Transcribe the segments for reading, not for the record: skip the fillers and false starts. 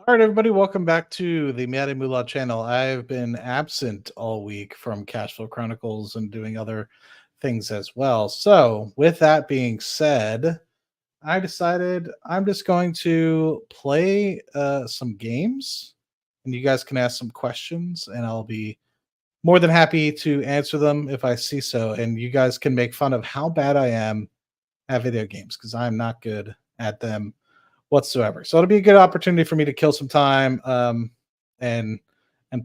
All right, everybody, welcome back to the Matty Moolah channel. I've been absent all week from Cashflow Chronicles and doing other things as well. So, with that being said, I decided I'm just going to play some games, and you guys can ask some questions, and I'll be more than happy to answer them if I see so. And you guys can make fun of how bad I am at video games because I'm not good at them whatsoever. So it'll be a good opportunity for me to kill some time and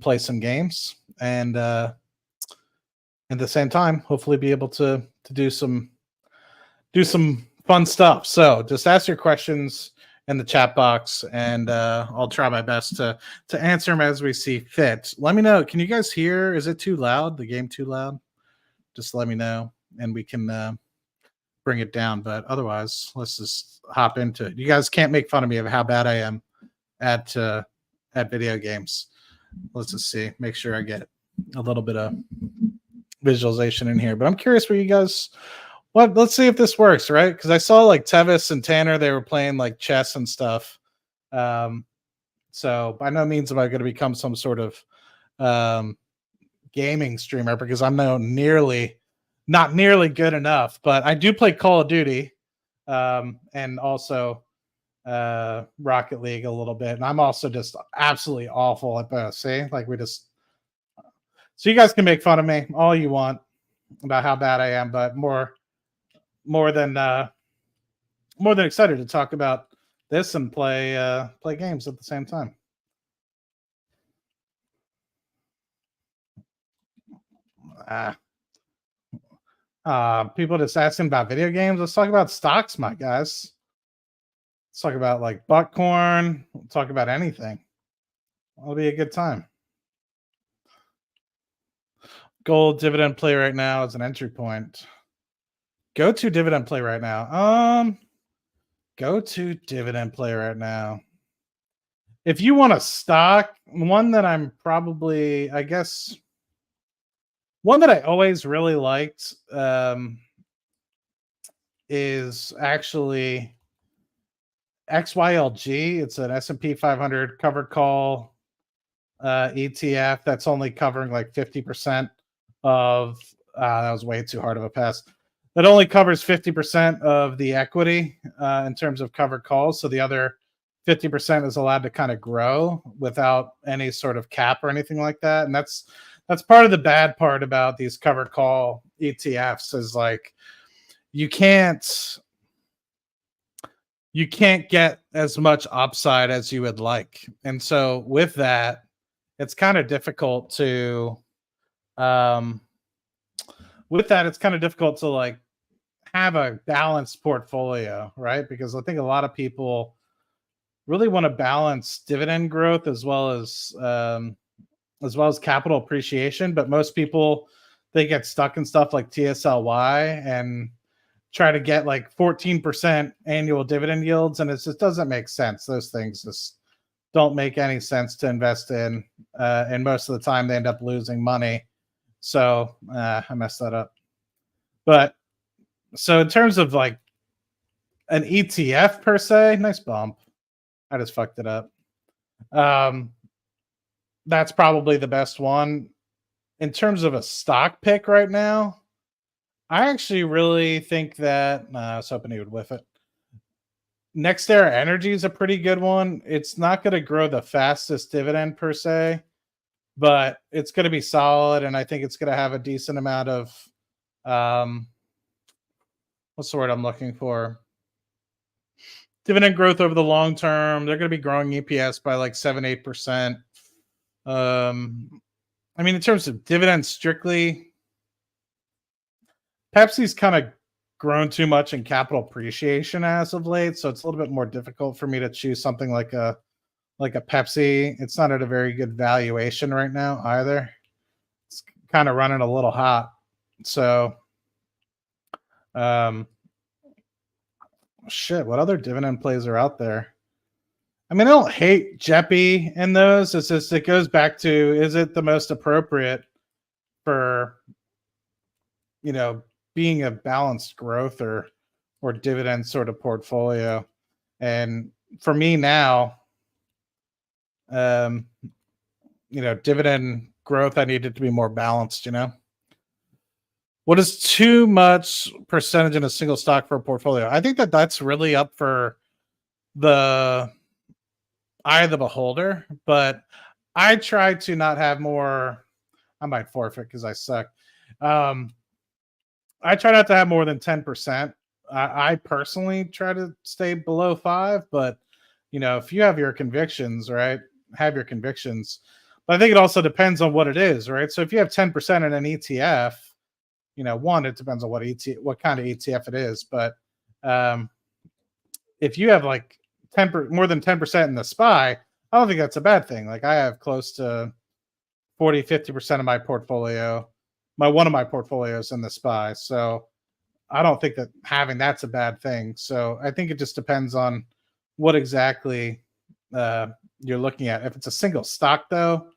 play some games and at the same time hopefully be able to do some fun stuff. So just ask your questions in the chat box and I'll try my best to answer them as we see fit. Let me know. Can you guys hear? Is it too loud? The game too loud? Just let me know and we can bring it down. But otherwise, let's just hop into it. You guys can't make fun of me of how bad I am at video games. Let's just see. Make sure I get a little bit of visualization in here. But I'm curious where you guys. Let's see if this works, right? Because I saw like Tevis and Tanner, they were playing like chess and stuff. So by no means am I going to become some sort of gaming streamer because I'm not nearly good enough. But I do play Call of Duty and also Rocket League a little bit. And I'm also just absolutely awful at both. See, like so you guys can make fun of me all you want about how bad I am, but more than excited to talk about this and play games at the same time. People just asking about video games. Let's talk about stocks, my guys. Let's talk about like buckcorn. We'll talk about anything. It'll be a good time. Gold dividend play right now is an entry point. Go to dividend play right now. Go to dividend play right now. If you want a stock, one that I'm probably, I guess, one that I always really liked is actually XYLG. It's an S&P 500 covered call ETF that's only covering like 50% of that was way too hard of a pass. That only covers 50% of the equity in terms of covered calls. So the other 50% is allowed to kind of grow without any sort of cap or anything like that. And that's part of the bad part about these covered call ETFs is like you can't get as much upside as you would like. And so with that, it's kind of difficult to like have a balanced portfolio, right? Because I think a lot of people really want to balance dividend growth as well as capital appreciation, but most people, they get stuck in stuff like TSLY and try to get like 14% annual dividend yields, and it just doesn't make sense. Those things just don't make any sense to invest in, and most of the time they end up losing money. So I messed that up. But so in terms of like an ETF per se, nice bump. I just fucked it up. That's probably the best one. In terms of a stock pick right now, I actually really think that I was hoping he would whiff it. NextEra Energy is a pretty good one. It's not going to grow the fastest dividend per se, but it's going to be solid, and I think it's going to have a decent amount of what's the word I'm looking for? Dividend growth over the long term. They're going to be growing EPS by like 7-8%. I mean, in terms of dividends strictly, Pepsi's kind of grown too much in capital appreciation as of late, so it's a little bit more difficult for me to choose something like a Pepsi. It's not at a very good valuation right now either. It's kind of running a little hot. So shit, what other dividend plays are out there? I mean, I don't hate Jeppy in those. It's just, it goes back to, is it the most appropriate for, being a balanced growth or dividend sort of portfolio? And for me now, um, dividend growth, I need it to be more balanced. What is too much percentage in a single stock for a portfolio? I think that's really up for the eye of the beholder, but I try to not have more. I might forfeit because I suck. I try not to have more than 10%. I personally try to stay below 5, but if you have your convictions, right, have your convictions. But I think it also depends on what it is, right? So if you have 10% in an ETF, one, it depends on what kind of ETF it is, but if you have like more than 10% in the SPY, I don't think that's a bad thing. Like I have close to 40-50% of my portfolio, one of my portfolios in the SPY. So I don't think that having that's a bad thing. So I think it just depends on what exactly you're looking at. If it's a single stock, though,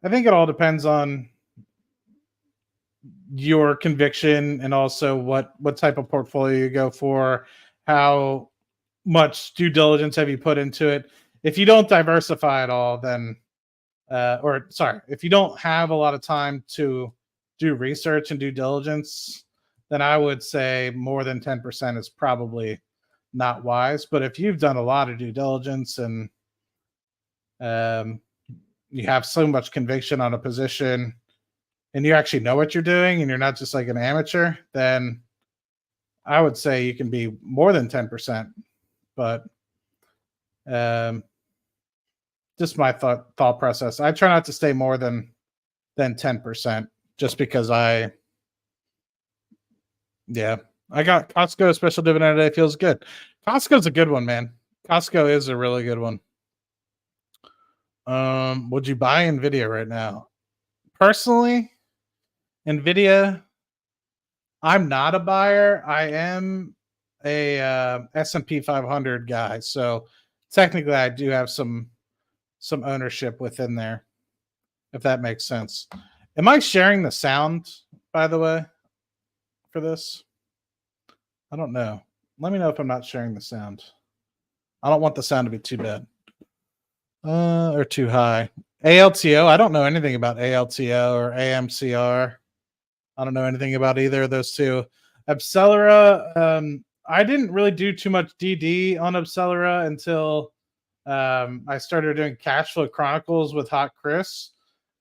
I think it all depends on your conviction and also what type of portfolio you go for, how much due diligence have you put into it. If you don't diversify at all, then if you don't have a lot of time to do research and due diligence, then I would say more than 10% is probably not wise. But if you've done a lot of due diligence and you have so much conviction on a position and you actually know what you're doing and you're not just like an amateur, then I would say you can be more than 10%. But just my thought process. I try not to stay more than 10%, just because I got Costco special dividend today. Feels good. Costco's a good one, man. Costco is a really good one. Would you buy Nvidia right now? Personally, Nvidia, I'm not a buyer. I am a S&P 500 guy, so technically I do have some ownership within there, if that makes sense. Am I sharing the sound, by the way, for this? I don't know. Let me know if I'm not sharing the sound. I don't want the sound to be too bad. Or too high. ALTO, I don't know anything about ALTO or AMCR. I don't know anything about either of those two. Accelera, I didn't really do too much DD on Accelera until I started doing Cash Flow Chronicles with Hot Chris.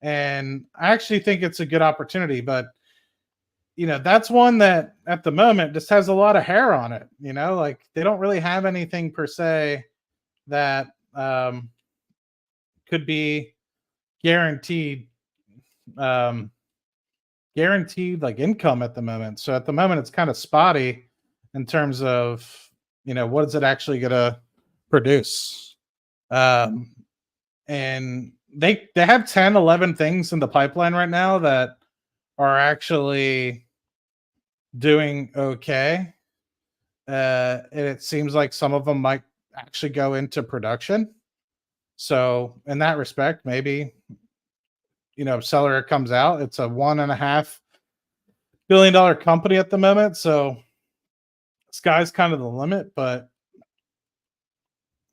And I actually think it's a good opportunity, but that's one that at the moment just has a lot of hair on it. Like they don't really have anything per se that could be guaranteed like income at the moment. So at the moment it's kind of spotty in terms of what is it actually going to produce. And they have 10-11 things in the pipeline right now that are actually doing okay. And it seems like some of them might actually go into production. So in that respect, maybe Accelera comes out. It's a $1.5 billion company at the moment. So sky's kind of the limit, but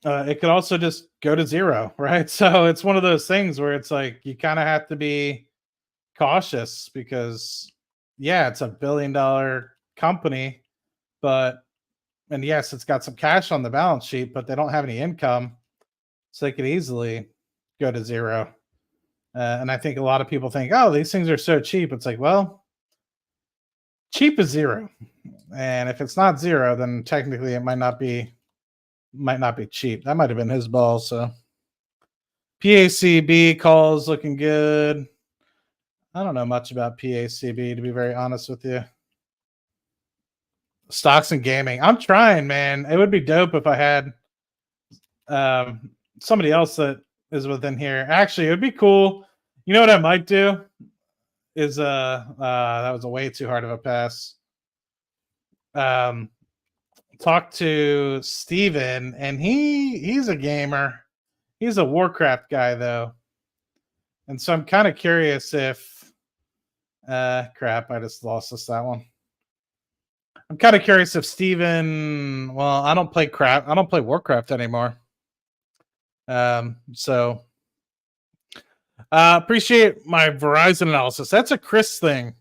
it could also just go to zero, right? So it's one of those things where it's like you kind of have to be cautious because it's a $1 billion company, and yes, it's got some cash on the balance sheet, but they don't have any income, so they could easily go to zero. And I think a lot of people think, oh, these things are so cheap. It's like, well, cheap is zero, and if it's not zero, then technically it might not be cheap. That might have been his ball. So PACB calls looking good. I don't know much about PACB, to be very honest with you. Stocks and gaming. I'm trying, man. It would be dope if I had somebody else that is within here. Actually, it would be cool. You know what I might do is that was a way too hard of a pass. Talk to Steven, and he's a gamer. He's a Warcraft guy though. And so I'm kind of curious if crap, I just lost that one. I'm kind of curious if Steven, well, I don't play Warcraft anymore. So appreciate my Verizon analysis. That's a Chris thing.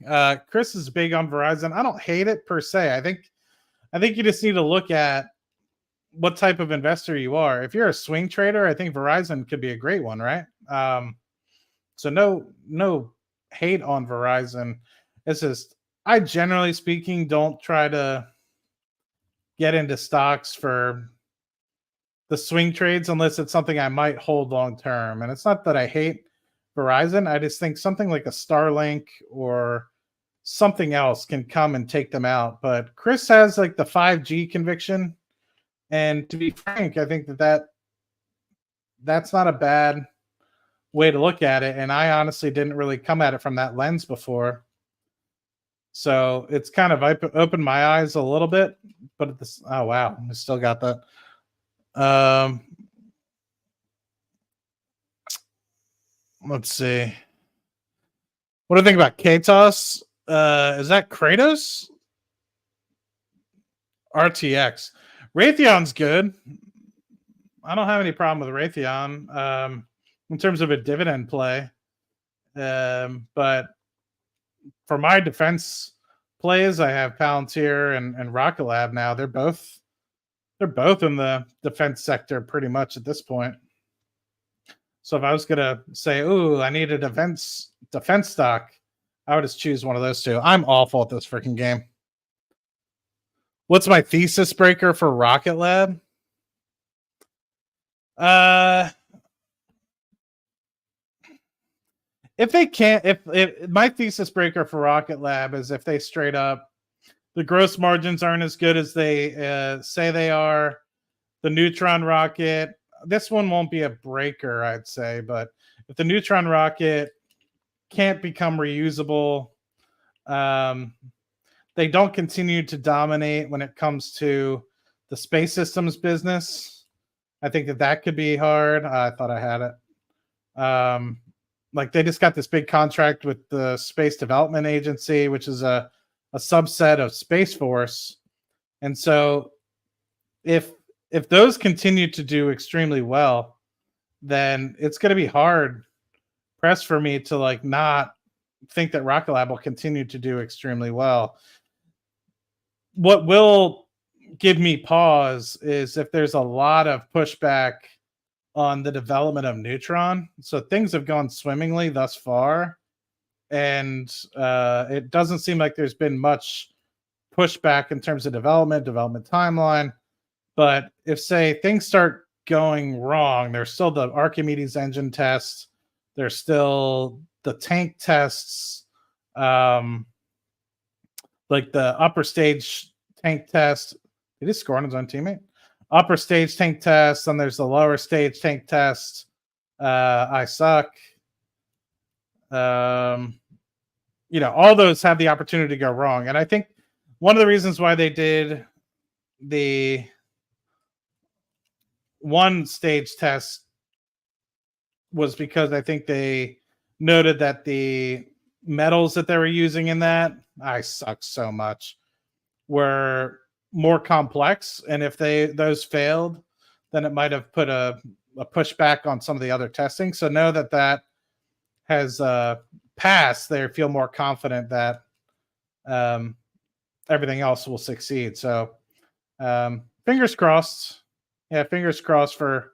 Chris is big on Verizon. I don't hate it per se. I think you just need to look at what type of investor you are. If you're a swing trader, I think Verizon could be a great one, right? So no hate on Verizon. It's just I generally speaking don't try to get into stocks for the swing trades unless it's something I might hold long term. And it's not that I hate Verizon. I just think something like a Starlink or something else can come and take them out. But Chris has like the 5G conviction. And to be frank, I think that's not a bad way to look at it. And I honestly didn't really come at it from that lens before. So it's kind of opened my eyes a little bit. But at this, oh wow, I still got that. Let's see. What do you think about Katos? Is that Kratos? RTX. Raytheon's good. I don't have any problem with Raytheon in terms of a dividend play. But for my defense plays, I have Palantir and Rocket Lab now. They're both in the defense sector pretty much at this point. So if I was gonna say, "Ooh, I need a defense stock," I would just choose one of those two. I'm awful at this freaking game. What's my thesis breaker for Rocket Lab? If they can't, if my thesis breaker for Rocket Lab is if they straight up, the gross margins aren't as good as they say they are. The neutron rocket, this one won't be a breaker, I'd say, but if the neutron rocket can't become reusable, they don't continue to dominate when it comes to the space systems business. I think that could be hard. I thought I had it. Like they just got this big contract with the Space Development Agency, which is a subset of Space Force. And so if those continue to do extremely well, then it's going to be hard press for me to like not think that Rocket Lab will continue to do extremely well. What will give me pause is if there's a lot of pushback on the development of Neutron. So things have gone swimmingly thus far, and it doesn't seem like there's been much pushback in terms of development timeline. But if, say, things start going wrong, there's still the Archimedes engine tests, there's still the tank tests, like the upper stage tank test. Did he score on his own teammate? Upper stage tank test, and there's the lower stage tank test. I suck. All those have the opportunity to go wrong. And I think one of the reasons why they did the one stage test was because I think they noted that the metals that they were using in that, I suck so much, were more complex. And if those failed, then it might have put a pushback on some of the other testing. So know that has passed. They feel more confident that everything else will succeed. So fingers crossed. Yeah, fingers crossed for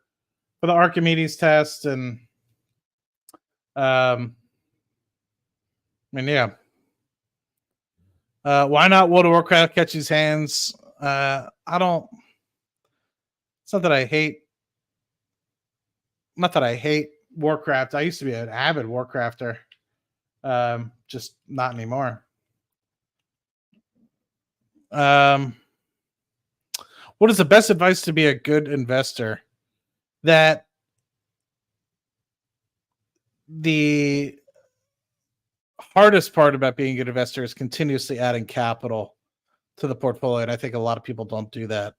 the Archimedes test. And yeah. Why not World of Warcraft catch his hands? It's not that I hate. Not that I hate Warcraft. I used to be an avid Warcrafter. Just not anymore. What is the best advice to be a good investor? That the hardest part about being a good investor is continuously adding capital to the portfolio. And I think a lot of people don't do that.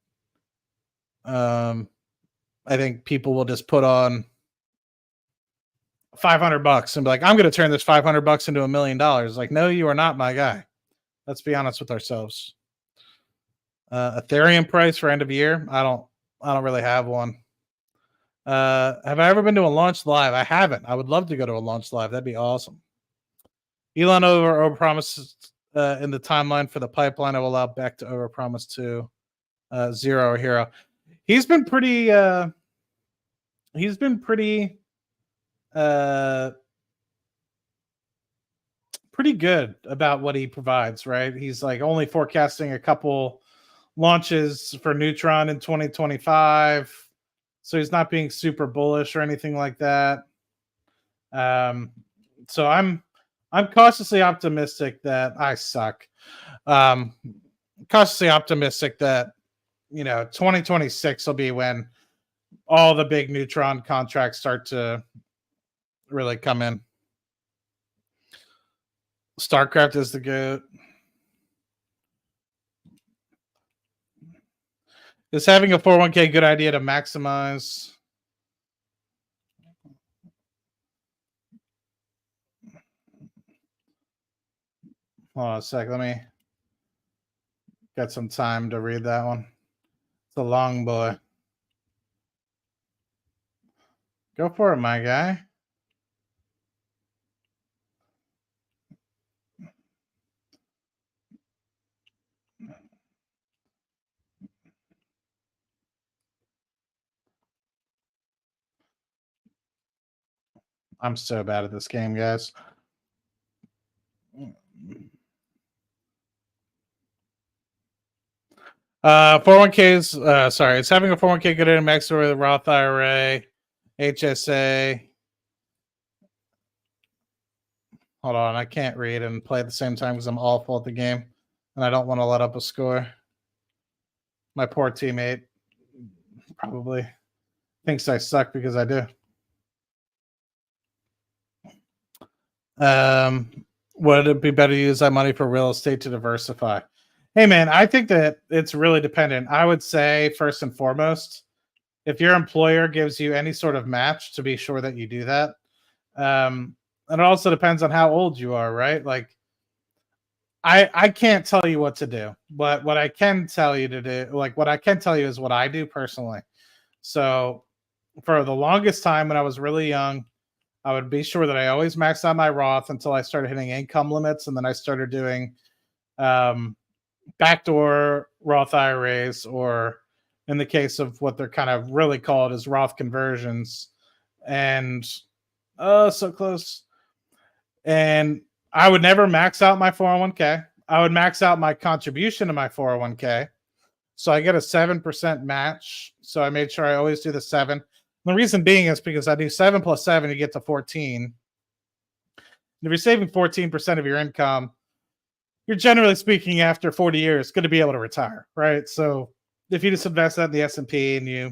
I think people will just put on $500 and be like, I'm going to turn this $500 into $1 million. Like, no, you are not my guy. Let's be honest with ourselves. Ethereum price for end of year. I don't really have one. Have I ever been to a launch live? I haven't. I would love to go to a launch live. That'd be awesome. Elon over promises in the timeline for the pipeline. I will allow Beck to over promise to Zero or Hero. He's been pretty. He's been pretty. Pretty good about what he provides. Right. He's like only forecasting a couple launches for Neutron in 2025. So he's not being super bullish or anything like that. So I'm cautiously optimistic that I suck. Cautiously optimistic that 2026 will be when all the big Neutron contracts start to really come in. StarCraft is the GOAT. Is having a 401k a good idea to maximize? Hold on a sec. Let me get some time to read that one. It's a long boy. Go for it, my guy. I'm so bad at this game, guys. 401ks. Sorry, it's having a 401k good in max or the Roth IRA, HSA. Hold on, I can't read and play at the same time because I'm awful at the game, and I don't want to let up a score. My poor teammate probably thinks I suck because I do. Would it be better to use that money for real estate to diversify? Hey, man, I think that it's really dependent. I would say, first and foremost, if your employer gives you any sort of match, to be sure that you do that. And it also depends on how old you are, right? Like, I can't tell you what to do, but what I can tell you to do, like what I can tell you is what I do personally. So for the longest time when I was really young, I would be sure that I always maxed out my Roth until I started hitting income limits. And then I started doing backdoor Roth IRAs, or in the case of what they're kind of really called as Roth conversions. And so close. And I would never max out my 401k. I would max out my contribution to my 401k. So I get a 7% match. So I made sure I always do the 7. The reason being is because I do 7 plus 7, you get to 14. And if you're saving 14% of your income, you're generally speaking, after 40 years, going to be able to retire, right? So if you just invest that in the S&P and you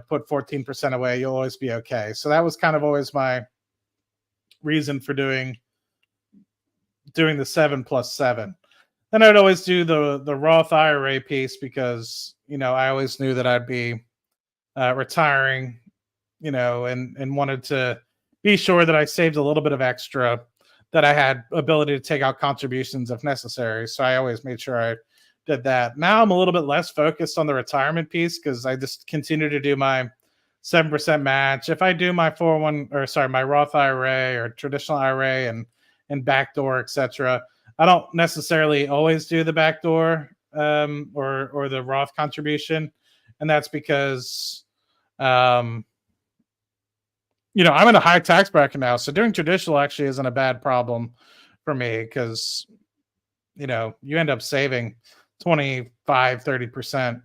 put 14% away, you'll always be okay. So that was kind of always my reason for doing the 7 plus 7. Then I'd always do the Roth IRA piece because I always knew that I'd be retiring, and wanted to be sure that I saved a little bit of extra, that I had ability to take out contributions if necessary. So I always made sure I did that. Now I'm a little bit less focused on the retirement piece because I just continue to do my 7% match. If I do my my Roth IRA or traditional IRA and backdoor, etc., I don't necessarily always do the backdoor or the Roth contribution, and that's because I'm in a high tax bracket now, so doing traditional actually isn't a bad problem for me because you end up saving 25-30%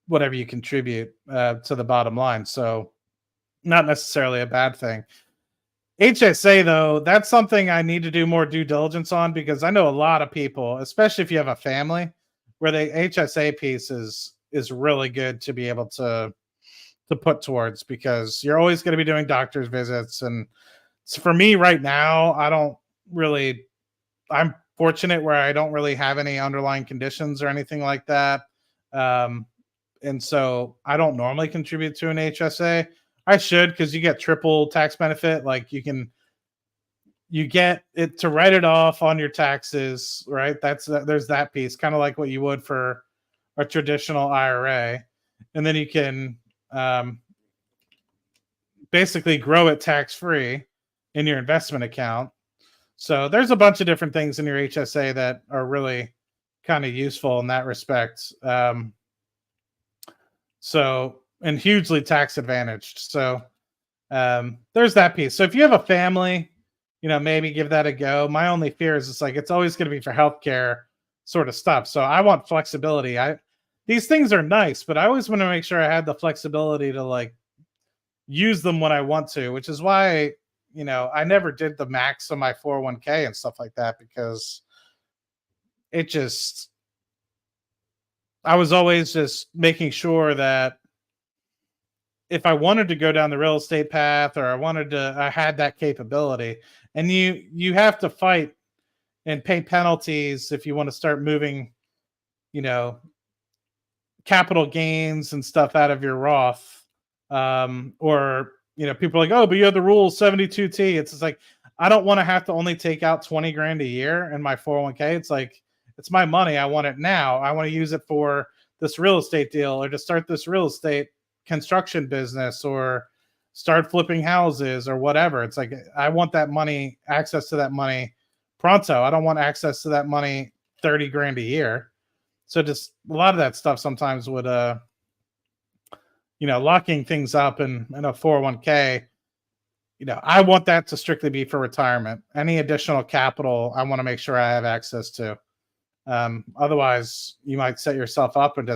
whatever you contribute to the bottom line, so not necessarily a bad thing. HSA, though, that's something I need to do more due diligence on because I know a lot of people, especially if you have a family, where the HSA piece is really good to be able to put towards, because you're always going to be doing doctor's visits. And so for me right now, I'm fortunate where I don't really have any underlying conditions or anything like that. And so I don't normally contribute to an HSA. I should, because you get triple tax benefit. Like you get it to write it off on your taxes, right? There's that piece, kind of like what you would for a traditional IRA. And then you can basically grow it tax-free in your investment account. So there's a bunch of different things in your HSA that are really kind of useful in that respect. So, and hugely tax advantaged. So there's that piece. So if you have a family, maybe give that a go. My only fear is it's always going to be for healthcare sort of stuff. So I want flexibility. These things are nice, but I always want to make sure I had the flexibility to use them when I want to, which is why, I never did the max on my 401k and stuff like that, because I was always just making sure that if I wanted to go down the real estate path, or I had that capability. And you have to fight and pay penalties if you want to start moving, capital gains and stuff out of your Roth. Or, people are like, oh, but you have the rule 72T. It's I don't want to have to only take out 20 grand a year in my 401k. It's my money. I want it now. I want to use it for this real estate deal, or to start this real estate construction business, or start flipping houses, or whatever. I want that money, access to that money pronto. I don't want access to that money 30 grand a year. So just a lot of that stuff sometimes would, locking things up in a 401k, I want that to strictly be for retirement. Any additional capital, I want to make sure I have access to. Otherwise, you might set yourself up and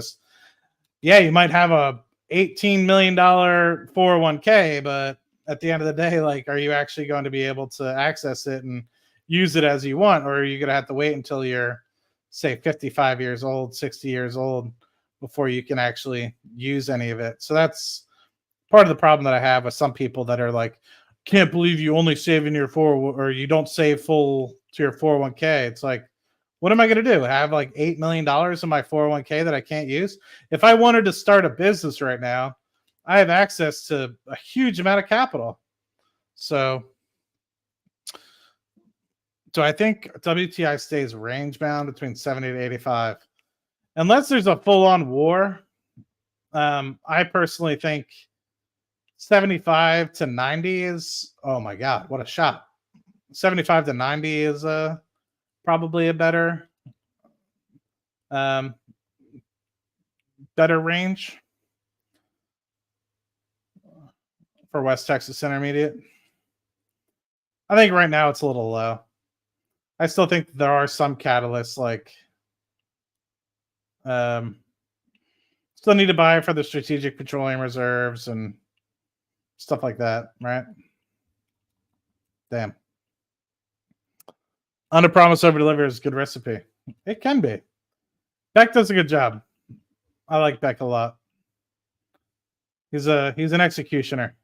you might have a $18 million 401k, but at the end of the day, are you actually going to be able to access it and use it as you want? Or are you going to have to wait until you're, say, 55 years old, 60 years old before you can actually use any of it? So that's part of the problem that I have with some people that are can't believe you only save in your or you don't save full to your 401k. It's what am I going to do? Have $8 million in my 401k that I can't use? If I wanted to start a business right now, I have access to a huge amount of capital. So I think WTI stays range bound between 70 to 85. Unless there's a full-on war, I personally think 75 to 90 is, oh my God, what a shot. 75 to 90 is probably a better range for West Texas Intermediate. I think right now it's a little low. I still think there are some catalysts still need to buy for the strategic petroleum reserves and stuff like that, right? Damn. Under promise, over deliver is a good recipe. It can be. Beck does a good job. I like Beck a lot. He's an executioner.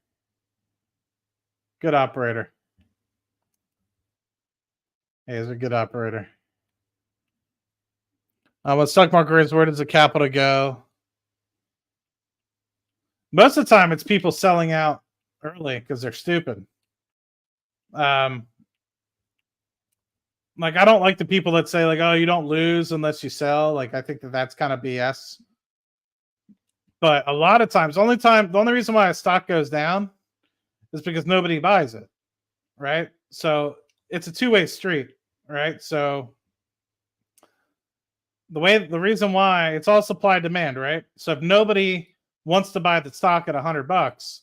Good operator. He's a good operator. What stock market is, where does the capital go? Most of the time, it's people selling out early because they're stupid. I don't like the people that say oh, you don't lose unless you sell. I think that's kind of BS. But a lot of times, the only reason why a stock goes down is because nobody buys it, right? So it's a two-way street, right? So the reason why, it's all supply demand, right? So if nobody wants to buy the stock at $100,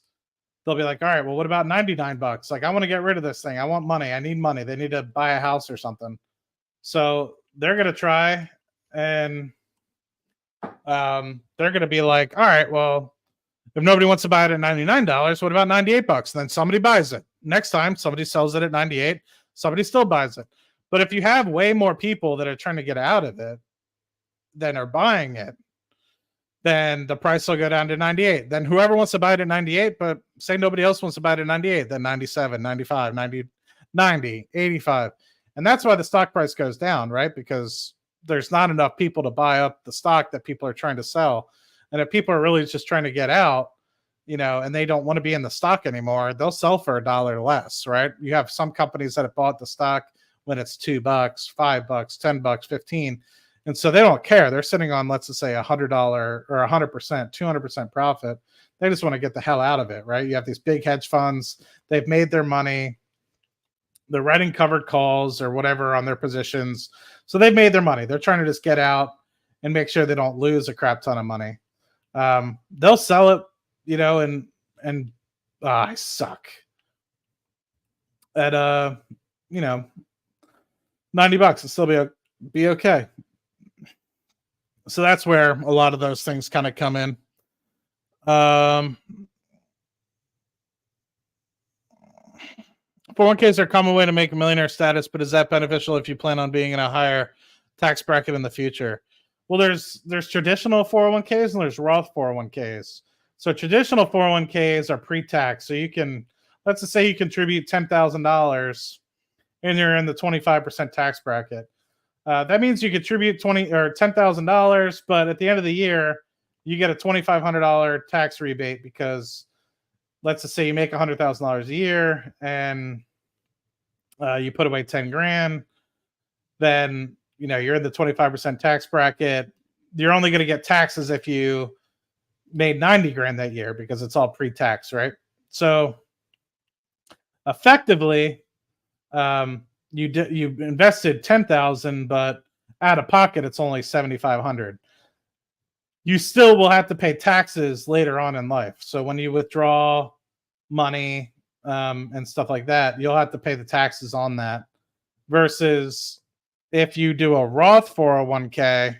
they'll be all right, well, what about $99? I want to get rid of this thing. I want money. I need money. They need to buy a house or something. So they're going to try, and they're going to be all right, well, if nobody wants to buy it at $99, what about $98? And then somebody buys it. Next time, somebody sells it at $98. Somebody still buys it. But if you have way more people that are trying to get out of it than are buying it, then the price will go down to 98. Then whoever wants to buy it at 98, but say nobody else wants to buy it at 98, then 97, 95, 90, 85. And that's why the stock price goes down, right? Because there's not enough people to buy up the stock that people are trying to sell. And if people are really just trying to get out, and they don't want to be in the stock anymore, they'll sell for $1 less, right? You have some companies that have bought the stock when it's $2, $5, $10, 15. And so they don't care. They're sitting on, let's just say, $100 or 100%, 200% profit. They just want to get the hell out of it, right? You have these big hedge funds. They've made their money. They're writing covered calls or whatever on their positions. So they've made their money. They're trying to just get out and make sure they don't lose a crap ton of money. They'll sell it, and I suck at $90 and still be okay. So that's where a lot of those things kind of come in. 401ks are a common way to make a millionaire status, but is that beneficial if you plan on being in a higher tax bracket in the future? Well, there's traditional 401ks and there's Roth 401ks. So traditional 401ks are pre-tax. So you can, let's just say you contribute $10,000 and you're in the 25% tax bracket. That means you contribute $10,000, but at the end of the year, you get a $2,500 tax rebate because let's just say you make $100,000 a year and you put away 10 grand, then you're in the 25% tax bracket. You're only going to get taxes if you made 90 grand that year because it's all pre-tax, right? So effectively, you invested 10,000, but out of pocket it's only 7,500. You still will have to pay taxes later on in life. So when you withdraw money and stuff like that, you'll have to pay the taxes on that. Versus if you do a Roth 401k,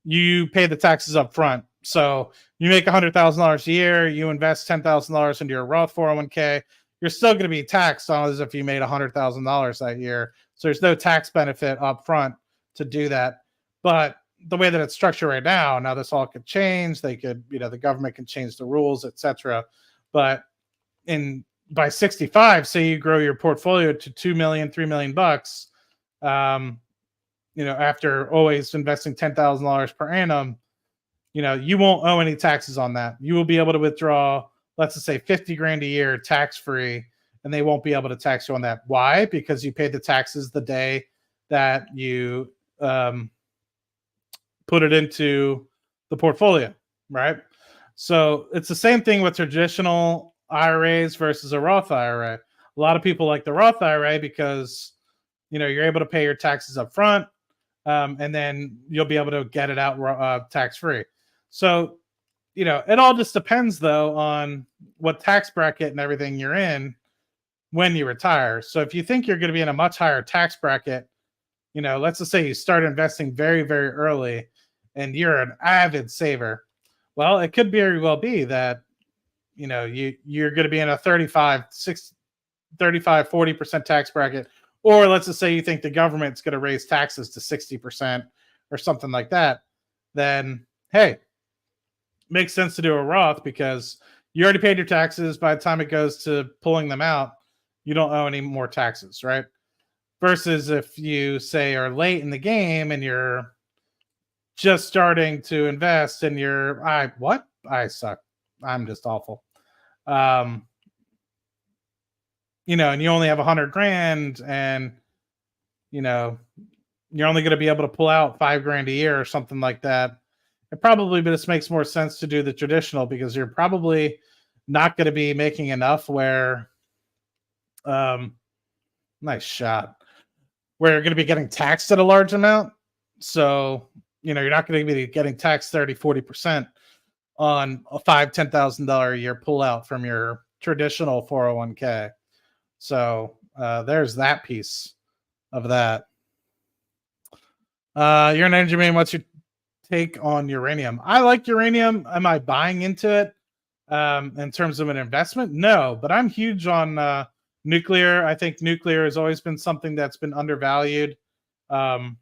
you pay the taxes up front. So you make $100,000 a year, you invest $10,000 into your Roth 401k, you're still going to be taxed on as if you made $100,000 that year. So there's no tax benefit up front to do that. But the way that it's structured right now this all could change. They could, the government can change the rules, etc. But by 65, say you grow your portfolio to $2 million, $3 million bucks, after always investing $10,000 per annum, you won't owe any taxes on that. You will be able to withdraw, let's just say 50 grand a year tax free, and they won't be able to tax you on that. Why? Because you paid the taxes the day that you put it into the portfolio, right? So it's the same thing with traditional IRAs versus a Roth IRA. A lot of people like the Roth IRA because, you're able to pay your taxes up front, and then you'll be able to get it out tax free. So, it all just depends though on what tax bracket and everything you're in when you retire. So if you think you're going to be in a much higher tax bracket, let's just say you start investing very, very early and you're an avid saver. Well, it could very well be that, you're going to be in a 40% tax bracket. Or let's just say you think the government's going to raise taxes to 60% or something like that. Then, hey, makes sense to do a Roth because you already paid your taxes. By the time it goes to pulling them out, you don't owe any more taxes, right? Versus if you say are late in the game and you're just starting to invest and I suck. I'm just awful. And you only have 100 grand and, you're only going to be able to pull out 5 grand a year or something like that. It probably just makes more sense to do the traditional because you're probably not going to be making enough where, nice shot, where you're going to be getting taxed at a large amount. So, you're not going to be getting taxed 30-40% on a $5,000-$10,000 a year pullout from your traditional 401k. So there's that piece of that. You're an energy man. What's your take on uranium? I like uranium. Am I buying into it in terms of an investment? No, but I'm huge on nuclear. I think nuclear has always been something that's been undervalued in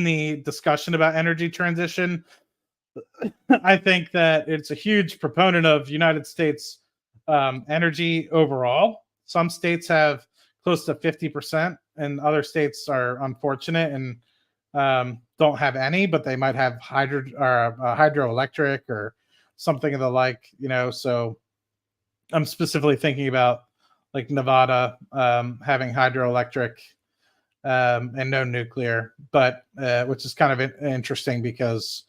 the discussion about energy transition. I think that it's a huge proponent of United States energy overall. Some states have close to 50%, and other states are unfortunate and don't have any, but they might have hydroelectric or something of the like, So I'm specifically thinking about like Nevada having hydroelectric and no nuclear, but which is kind of interesting because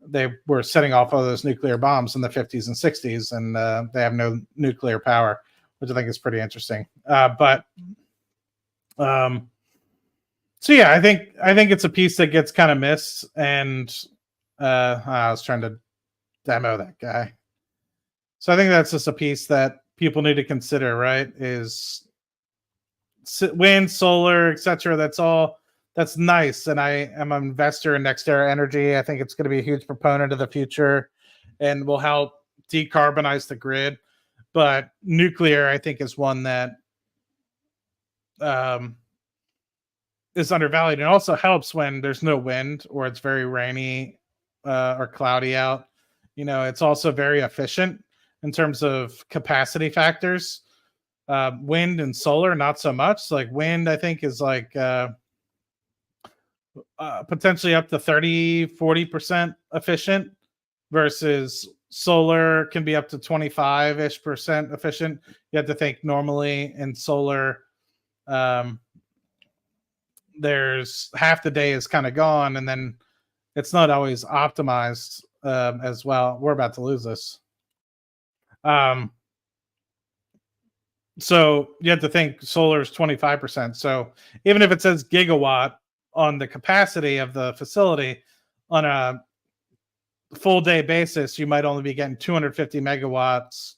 they were setting off all those nuclear bombs in the 50s and 60s, and they have no nuclear power, which I think is pretty interesting. So yeah, I think it's a piece that gets kind of missed, and I was trying to demo that guy. So I think that's just a piece that people need to consider, right? Is wind, solar, etc. That's nice, and I am an investor in NextEra Energy. I think it's going to be a huge proponent of the future, and will help decarbonize the grid. But nuclear, I think, is one that is undervalued, and also helps when there's no wind or it's very rainy or cloudy out. It's also very efficient in terms of capacity factors. Wind and solar, not so much. Like wind, I think, is like potentially up to 30-40% efficient, versus solar can be up to 25-ish% efficient. You have to think normally in solar, there's half the day is kind of gone, and then it's not always optimized as well. We're about to lose this. So you have to think solar is 25%. So even if it says gigawatt on the capacity of the facility, on a full day basis, you might only be getting 250 megawatts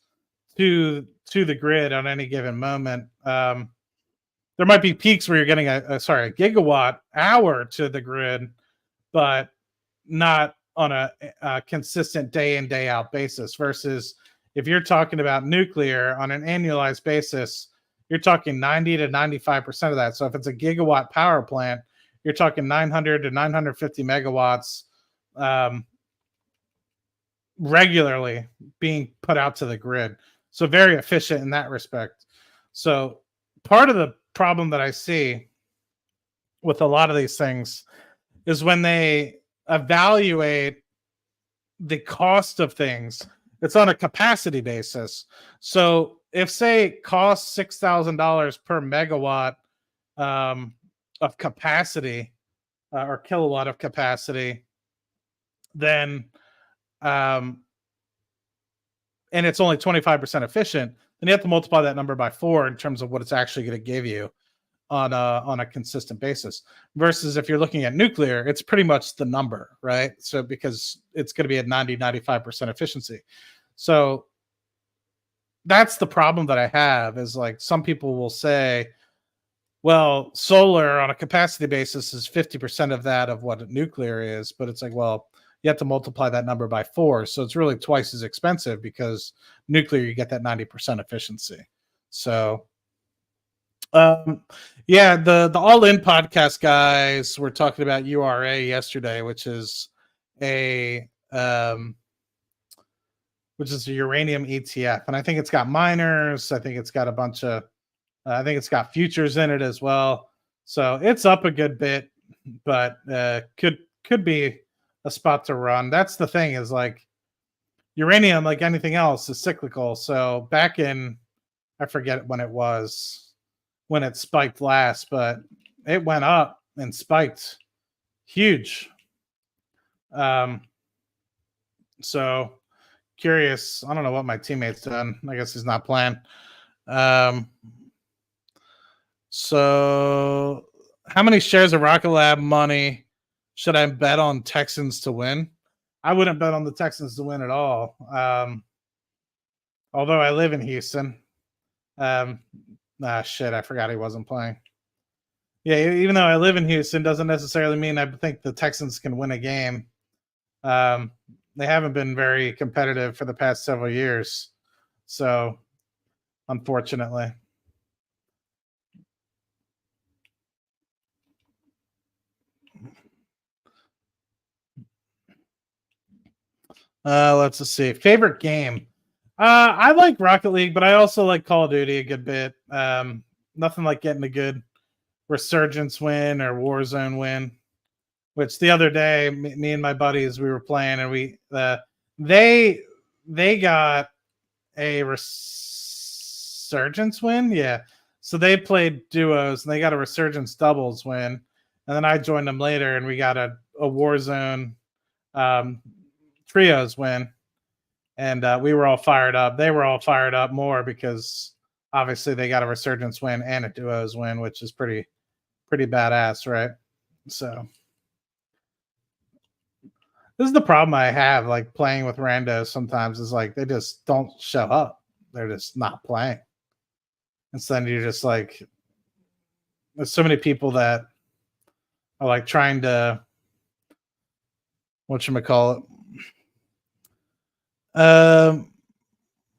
to the grid on any given moment. There might be peaks where you're getting a gigawatt hour to the grid, but not on a consistent day in, day out basis. Versus if you're talking about nuclear on an annualized basis, you're talking 90 to 95% of that. So if it's a gigawatt power plant, you're talking 900 to 950 megawatts regularly being put out to the grid. So very efficient in that respect. So part of the problem that I see with a lot of these things is when they evaluate the cost of things, it's on a capacity basis. So if, say, it costs $6,000 per megawatt of capacity or kilowatt of capacity, then and it's only 25% efficient, then you have to multiply that number by 4 in terms of what it's actually going to give you on a consistent basis. Versus if you're looking at nuclear, it's pretty much the number, right? So because it's going to be at 90-95% efficiency. So that's the problem that I have, is like some people will say, well, solar on a capacity basis is 50% of that of what nuclear is. But it's like, well, you have to multiply that number by 4. So it's really twice as expensive, because nuclear, you get that 90% efficiency. So, yeah, the All In podcast guys were talking about URA yesterday, which is a uranium ETF. And I think it's got miners. I think it's got a bunch of, I think it's got futures in it as well. So it's up a good bit, but could be a spot to run. That's the thing, is like uranium, like anything else, is cyclical. So back in, I forget when it was, when it spiked last, but it went up and spiked huge. So curious. I don't know what my teammate's done. I guess he's not playing. So how many shares of Rocket Lab money should I bet on Texans to win? I wouldn't bet on the Texans to win at all. Although I live in Houston. Shit, I forgot he wasn't playing. Yeah, even though I live in Houston, doesn't necessarily mean I think the Texans can win a game. They haven't been very competitive for the past several years. So, unfortunately. Let's see. Favorite game. I like Rocket League, but I also like Call of Duty a good bit. Nothing like getting a good Resurgence win or Warzone win. Which the other day, me and my buddies, we were playing, and they got a Resurgence win. Yeah, so they played duos, and they got a Resurgence doubles win, and then I joined them later, and we got a Warzone trios win, and we were all fired up. They were all fired up more because obviously they got a resurgence win and a duos win, which is pretty badass, right? So this is the problem I have, like playing with randos sometimes, is like they just don't show up. They're just not playing. And so then you're just like, there's so many people that are like trying to, whatchamacallit,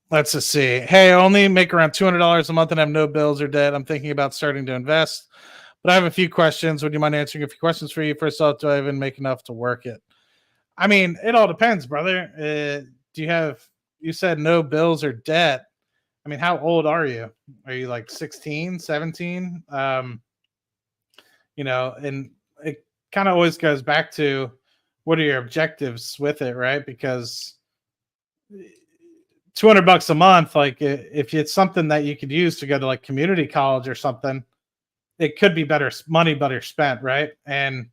let's just see. Hey, I only make around $200 a month and have no bills or debt. I'm thinking about starting to invest, but I have a few questions. Would you mind answering a few questions for you? First off, do I even make enough to work it? I mean, it all depends, brother. Do you have, you said no bills or debt. I mean, how old are you? Are you like 16, 17? And it kind of always goes back to what are your objectives with it, right? Because $200 a month, like if it's something that you could use to go to like community college or something, it could be better spent, right? And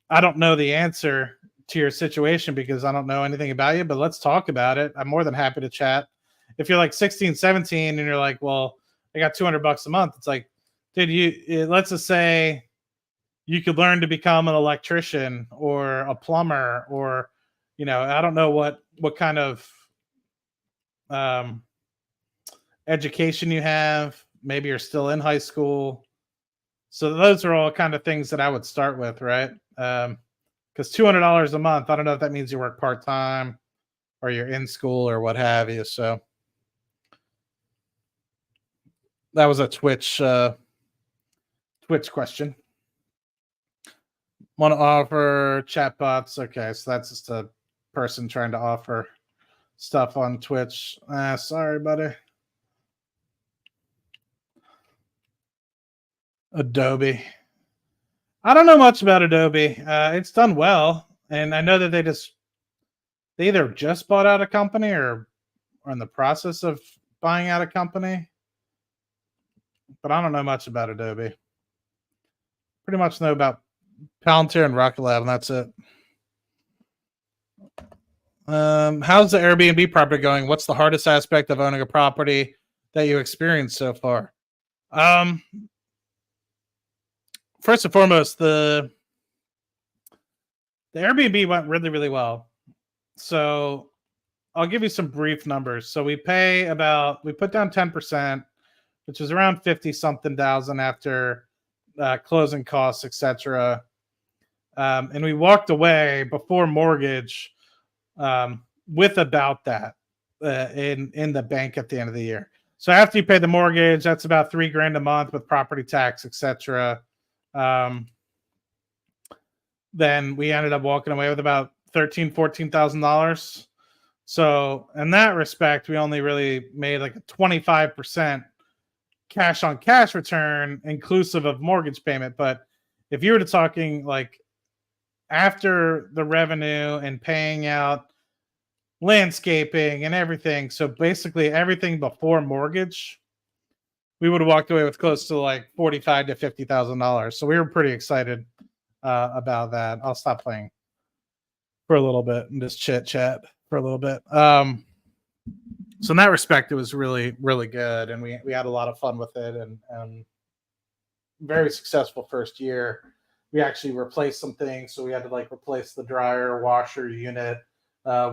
I don't know the answer to your situation because I don't know anything about you, but let's talk about it. I'm more than happy to chat. If you're like 16, 17 and you're like, well, I got $200 a month, it's like, dude, let's just say you could learn to become an electrician or a plumber, or, I don't know what kind of education you have. Maybe you're still in high school. So those are all kind of things that I would start with, right? Because $200 a month, I don't know if that means you work part-time or you're in school or what have you. So that was a Twitch question. Want to offer chatbots? Okay, so that's just a person trying to offer stuff on Twitch. Sorry, buddy. Adobe. I don't know much about Adobe. It's done well, and I know that they either just bought out a company or are in the process of buying out a company. But I don't know much about Adobe. Pretty much know about Palantir and Rocket Lab, and that's it. How's the Airbnb property going? What's the hardest aspect of owning a property that you experienced so far? First and foremost, the Airbnb went really, really well. So I'll give you some brief numbers. So we put down 10%, which is around 50 something thousand after closing costs, etc. And we walked away before mortgage with about that in the bank at the end of the year. So after you pay the mortgage, that's about $3,000 a month with property tax, etc. Then we ended up walking away with about $14,000. So in that respect, we only really made like a 25% cash on cash return inclusive of mortgage payment. But if you were to talking like after the revenue and paying out landscaping and everything, so basically everything before mortgage, we would have walked away with close to like $45,000 to $50,000. So we were pretty excited about that. I'll stop playing for a little bit and just chit chat for a little bit. So in that respect, it was really, really good, and we had a lot of fun with it, and very successful first year. We actually replaced some things, so we had to like replace the dryer, washer unit.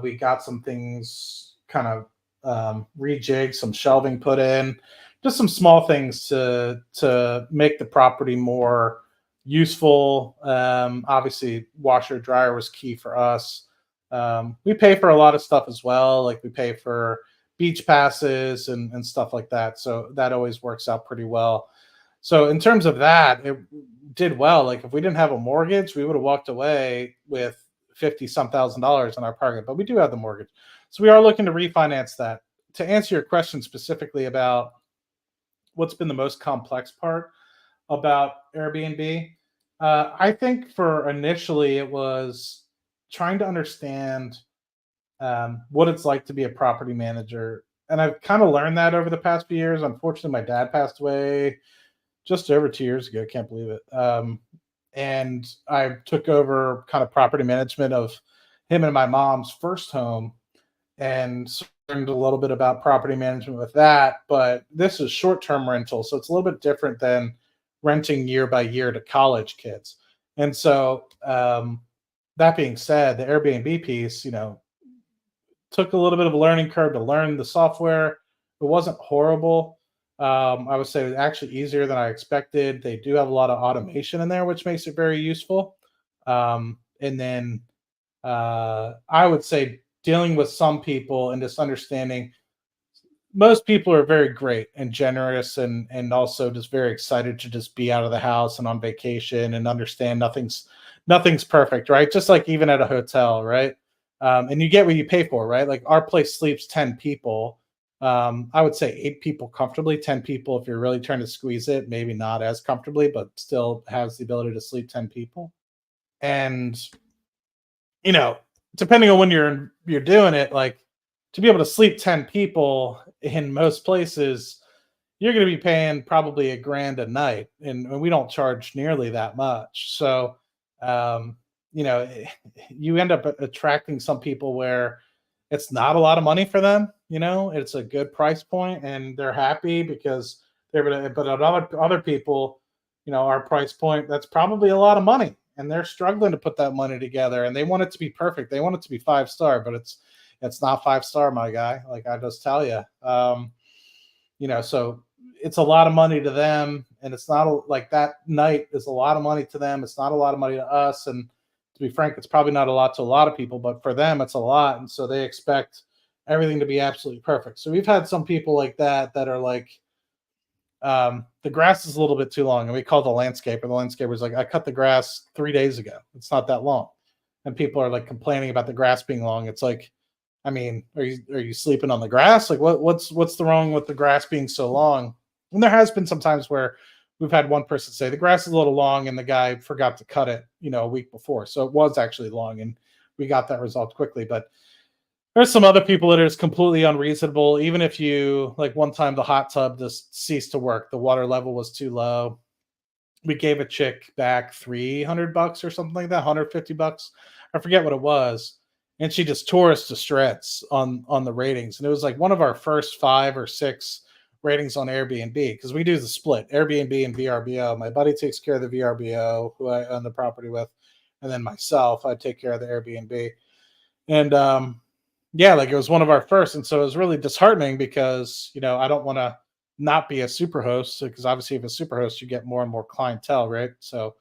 We got some things kind of rejigged, some shelving put in, just some small things to make the property more useful. Obviously, washer dryer was key for us. We pay for a lot of stuff as well, like we pay for beach passes and stuff like that. So that always works out pretty well. So in terms of that, it did well. Like if we didn't have a mortgage, we would have walked away with $50-some thousand in our pocket, but we do have the mortgage. So we are looking to refinance that. To answer your question specifically about what's been the most complex part about Airbnb, I think for initially it was trying to understand what it's like to be a property manager. And I've kind of learned that over the past few years. Unfortunately, my dad passed away just over 2 years ago. Can't believe it. And I took over kind of property management of him and my mom's first home, and learned a little bit about property management with that. But this is short-term rental, so it's a little bit different than renting year by year to college kids. And so, that being said, the Airbnb piece, took a little bit of a learning curve to learn the software. It wasn't horrible. I would say it was actually easier than I expected. They do have a lot of automation in there, which makes it very useful. And then I would say dealing with some people and just understanding most people are very great and generous, and also just very excited to just be out of the house and on vacation and understand nothing's perfect, right? Just like even at a hotel, right? And you get what you pay for, right? Like our place sleeps 10 people. I would say 8 people comfortably, 10 people if you're really trying to squeeze it, maybe not as comfortably, but still has the ability to sleep 10 people. And you know, depending on when you're doing it, like to be able to sleep 10 people in most places, you're going to be paying probably a grand a night, and we don't charge nearly that much. So, um, you know, you end up attracting some people where it's not a lot of money for them. It's a good price point, and they're happy because they're. But other people, our price point, that's probably a lot of money, and they're struggling to put that money together, and they want it to be perfect. They want it to be 5 star, but it's not 5 star, my guy. Like I just tell you. So it's a lot of money to them, and it's not like that night is a lot of money to them. It's not a lot of money to us, and to be frank, it's probably not a lot to a lot of people, but for them, it's a lot, and so they expect everything to be absolutely perfect. So we've had some people like that are like, the grass is a little bit too long, and we call the landscaper. The landscaper's like, I cut the grass 3 days ago. It's not that long, and people are like complaining about the grass being long. It's like, I mean, are you sleeping on the grass? Like what's the wrong with the grass being so long? And there has been some times where we've had one person say the grass is a little long and the guy forgot to cut it, a week before. So it was actually long, and we got that resolved quickly. But there's some other people that are just completely unreasonable. Even if you like one time the hot tub just ceased to work, the water level was too low. We gave a chick back $300 or something like that, $150. I forget what it was. And she just tore us to shreds on the ratings. And it was like one of our first 5 or 6 ratings on Airbnb, because we do the split Airbnb and VRBO. My buddy takes care of the VRBO, who I own the property with, and then myself, I take care of the Airbnb. And yeah, like it was one of our first. And so it was really disheartening because, I don't want to not be a super host, because obviously if a super host, you get more and more clientele, right? So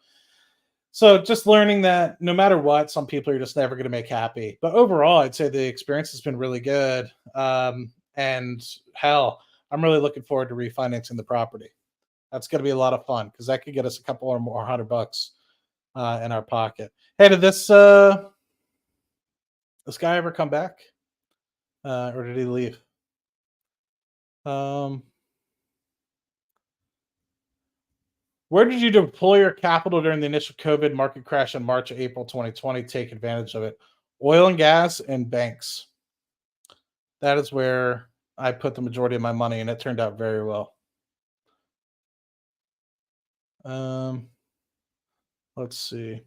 just learning that no matter what, some people are just never going to make happy. But overall, I'd say the experience has been really good. And hell, I'm really looking forward to refinancing the property. That's going to be a lot of fun because that could get us a couple or more $100 in our pocket. Hey, did this guy ever come back, or did he leave? Um, Where did you deploy your capital during the initial COVID market crash in March, April 2020? Take advantage of it. Oil and gas and banks. That is where I put the majority of my money, and it turned out very well. Um, let's see.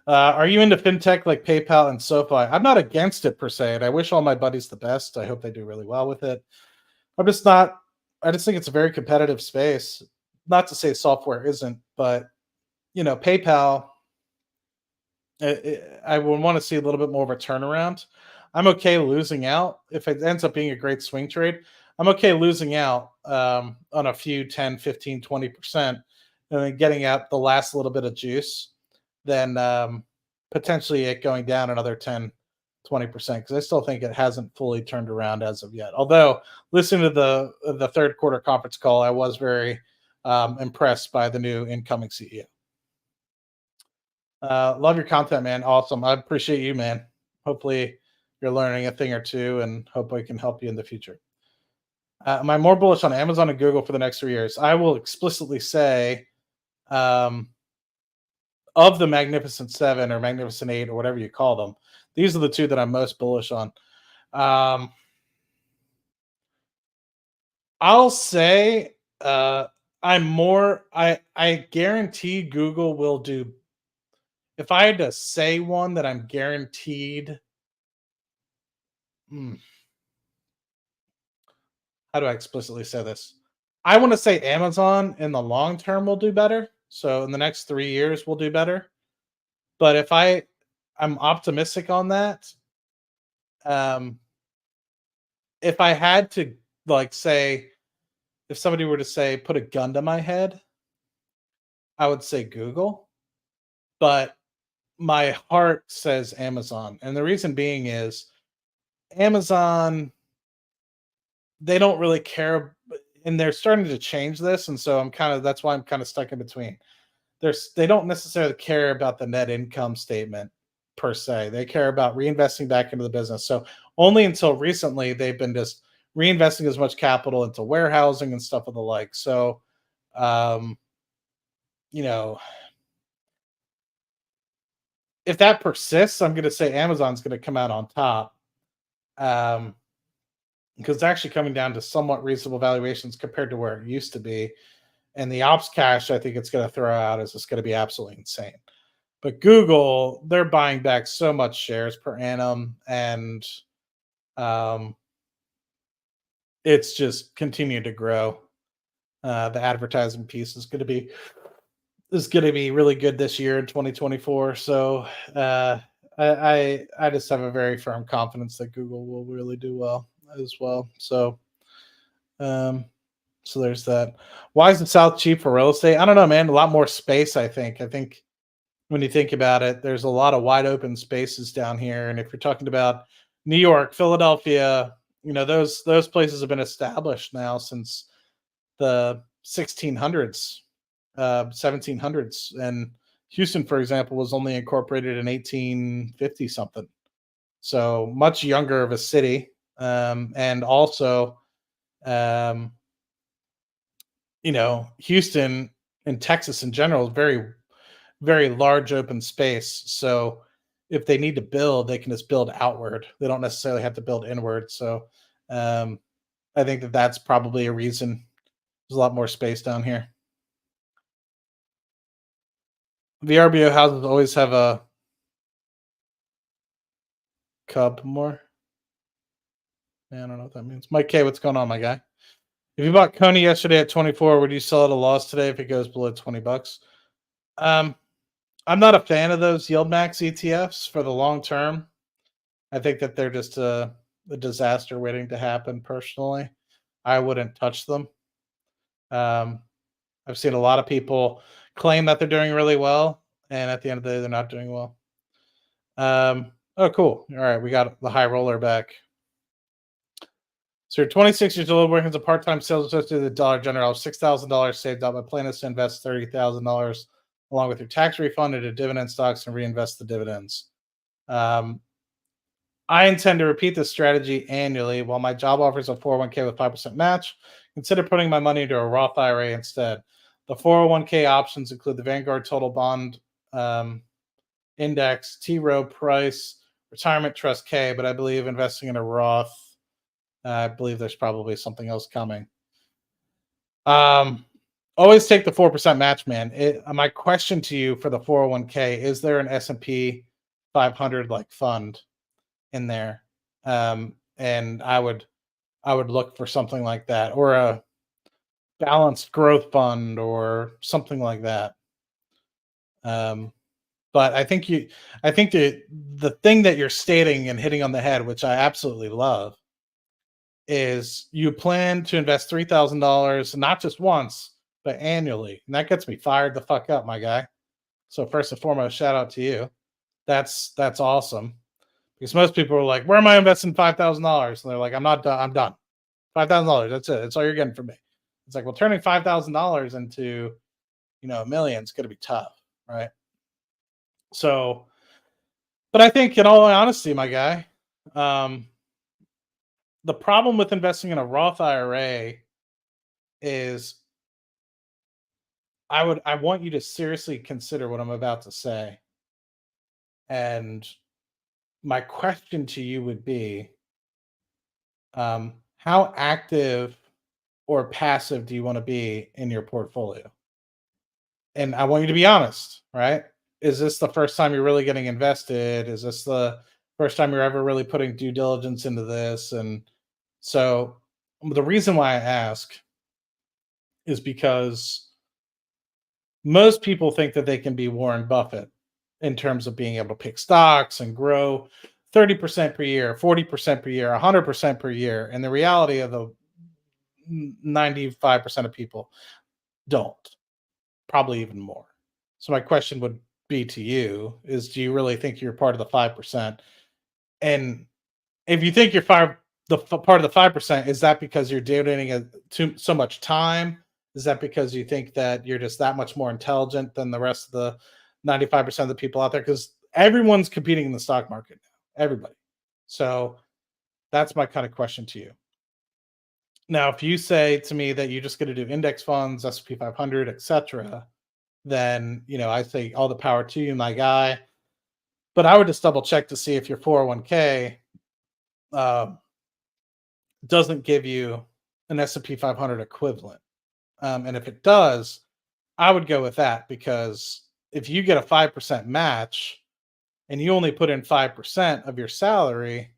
Are you into fintech like PayPal and SoFi? I'm not against it per se, and I wish all my buddies the best. I hope they do really well with it. I'm just not. I just think it's a very competitive space. Not to say software isn't, but PayPal, I would want to see a little bit more of a turnaround. I'm okay losing out if it ends up being a great swing trade. I'm okay losing out on a few 10, 15, 20%, and then getting out the last little bit of juice, then potentially it going down another 10, 20%, because I still think it hasn't fully turned around as of yet. Although listening to the third quarter conference call, I was very impressed by the new incoming CEO. Love your content, man. Awesome. I appreciate you, man. Hopefully, you're learning a thing or two, and hope I can help you in the future. Am I more bullish on Amazon and Google for the next 3 years? I will explicitly say, um, of the Magnificent Seven or Magnificent Eight or whatever you call them, these are the two that I'm most bullish on. Um, I'll say I'm more. I guarantee Google will do. if I had to say one that I'm guaranteed, mm, how do I explicitly say this? I want to say Amazon in the long term will do better. So in the next 3 years will do better. But if I'm optimistic on that. Um, if I had to like say, if somebody were to say put a gun to my head, I would say Google. But my heart says Amazon. And the reason being is Amazon, they don't really care, and they're starting to change this. And so that's why I'm kind of stuck in between. They don't necessarily care about the net income statement per se. They care about reinvesting back into the business. So only until recently they've been just reinvesting as much capital into warehousing and stuff of the like. So um, you know, if that persists, I'm gonna say Amazon's gonna come out on top. Um, because it's actually coming down to somewhat reasonable valuations compared to where it used to be. And the ops cash, I think it's going to throw out is just going to be absolutely insane. But Google, they're buying back so much shares per annum, and um, it's just continued to grow. The advertising piece is going to be really good this year in 2024. So I just have a very firm confidence that Google will really do well as well. Um, so there's that. Why is the South cheap for real estate? I don't know, man. A lot more space, I think. I think when you think about it, there's a lot of wide open spaces down here. And if you're talking about New York, Philadelphia, those places have been established now since the 1600s, 1700s. And Houston, for example, was only incorporated in 1850 something. So much younger of a city. And also, um, Houston and Texas in general is very, very large open space. So if they need to build, they can just build outward. They don't necessarily have to build inward. So um, I think that that's probably a reason there's a lot more space down here. VRBO houses always have a cub more. Yeah, I don't know what that means. Mike K, what's going on, my guy? If you bought Coney yesterday at 24, would you sell at a loss today if it goes below $20? Um, I'm not a fan of those yield max ETFs for the long term. I think that they're just a disaster waiting to happen. Personally, I wouldn't touch them. Um, I've seen a lot of people claim that they're doing really well, and at the end of the day, they're not doing well. Oh, cool. All right, we got the high roller back. So you're 26 years old, working as a part-time sales associate at the Dollar General, $6,000 saved up. My plan is to invest $30,000 along with your tax refund into dividend stocks and reinvest the dividends. Um, I intend to repeat this strategy annually. While my job offers a 401k with 5% match, consider putting my money into a Roth IRA instead. The 401k options include the Vanguard Total Bond Index, T. Rowe Price, Retirement Trust K, but I believe investing in a Roth, I believe there's probably something else coming. Always take the 4% match, man. My question to you for the 401k, is there an S&P 500 like fund in there? And I would look for something like that, or a balanced growth fund or something like that. Um, but I think the thing that you're stating and hitting on the head, which I absolutely love, is you plan to invest $3,000 not just once but annually, and that gets me fired the fuck up, my guy. So first and foremost, shout out to you. That's awesome, because most people are like, "Where am I investing $5,000?" And they're like, "I'm not done. I'm done. $5,000. That's it. That's all you're getting from me." It's like, well, turning $5,000 into a million is going to be tough, right? So, but I think, in all honesty, my guy, um, the problem with investing in a Roth IRA is I want you to seriously consider what I'm about to say. And my question to you would be, how active or passive do you want to be in your portfolio? And I want you to be honest, right? is this the first time you're really getting invested? Is this the first time you're ever really putting due diligence into this? And so the reason why I ask is because most people think that they can be Warren Buffett in terms of being able to pick stocks and grow 30% per year, 40% per year, 100% per year. And the reality of the 95% of people don't, probably even more. So my question would be to you is, do you really think you're part of the 5%? And if you think you're part of the 5%, is that because you're donating so much time? Is that because you think that you're just that much more intelligent than the rest of the 95% of the people out there? Because everyone's competing in the stock market now, everybody. So that's my kind of question to you. Now, if you say to me that you're just going to do index funds, S&P 500, etc., then I say all the power to you, my guy. But I would just double check to see if your 401k uh, doesn't give you an S&P 500 equivalent. And if it does, I would go with that, because if you get a 5% match and you only put in 5% of your salary,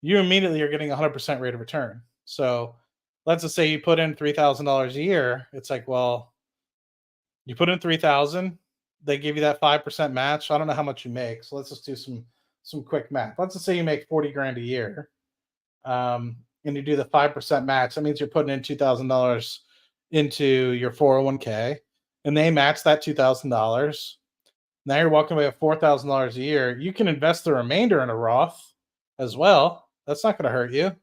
you immediately are getting a 100% rate of return. So let's just say you put in $3,000 a year. It's like, well, you put in 3,000, they give you that 5% match. I don't know how much you make. So let's just do some quick math. Let's just say you make 40 grand a year. And you do the 5% match. That means you're putting in $2,000 into your 401k, and they match that $2,000. Now you're walking away with $4,000 a year. You can invest the remainder in a Roth as well. That's not going to hurt you.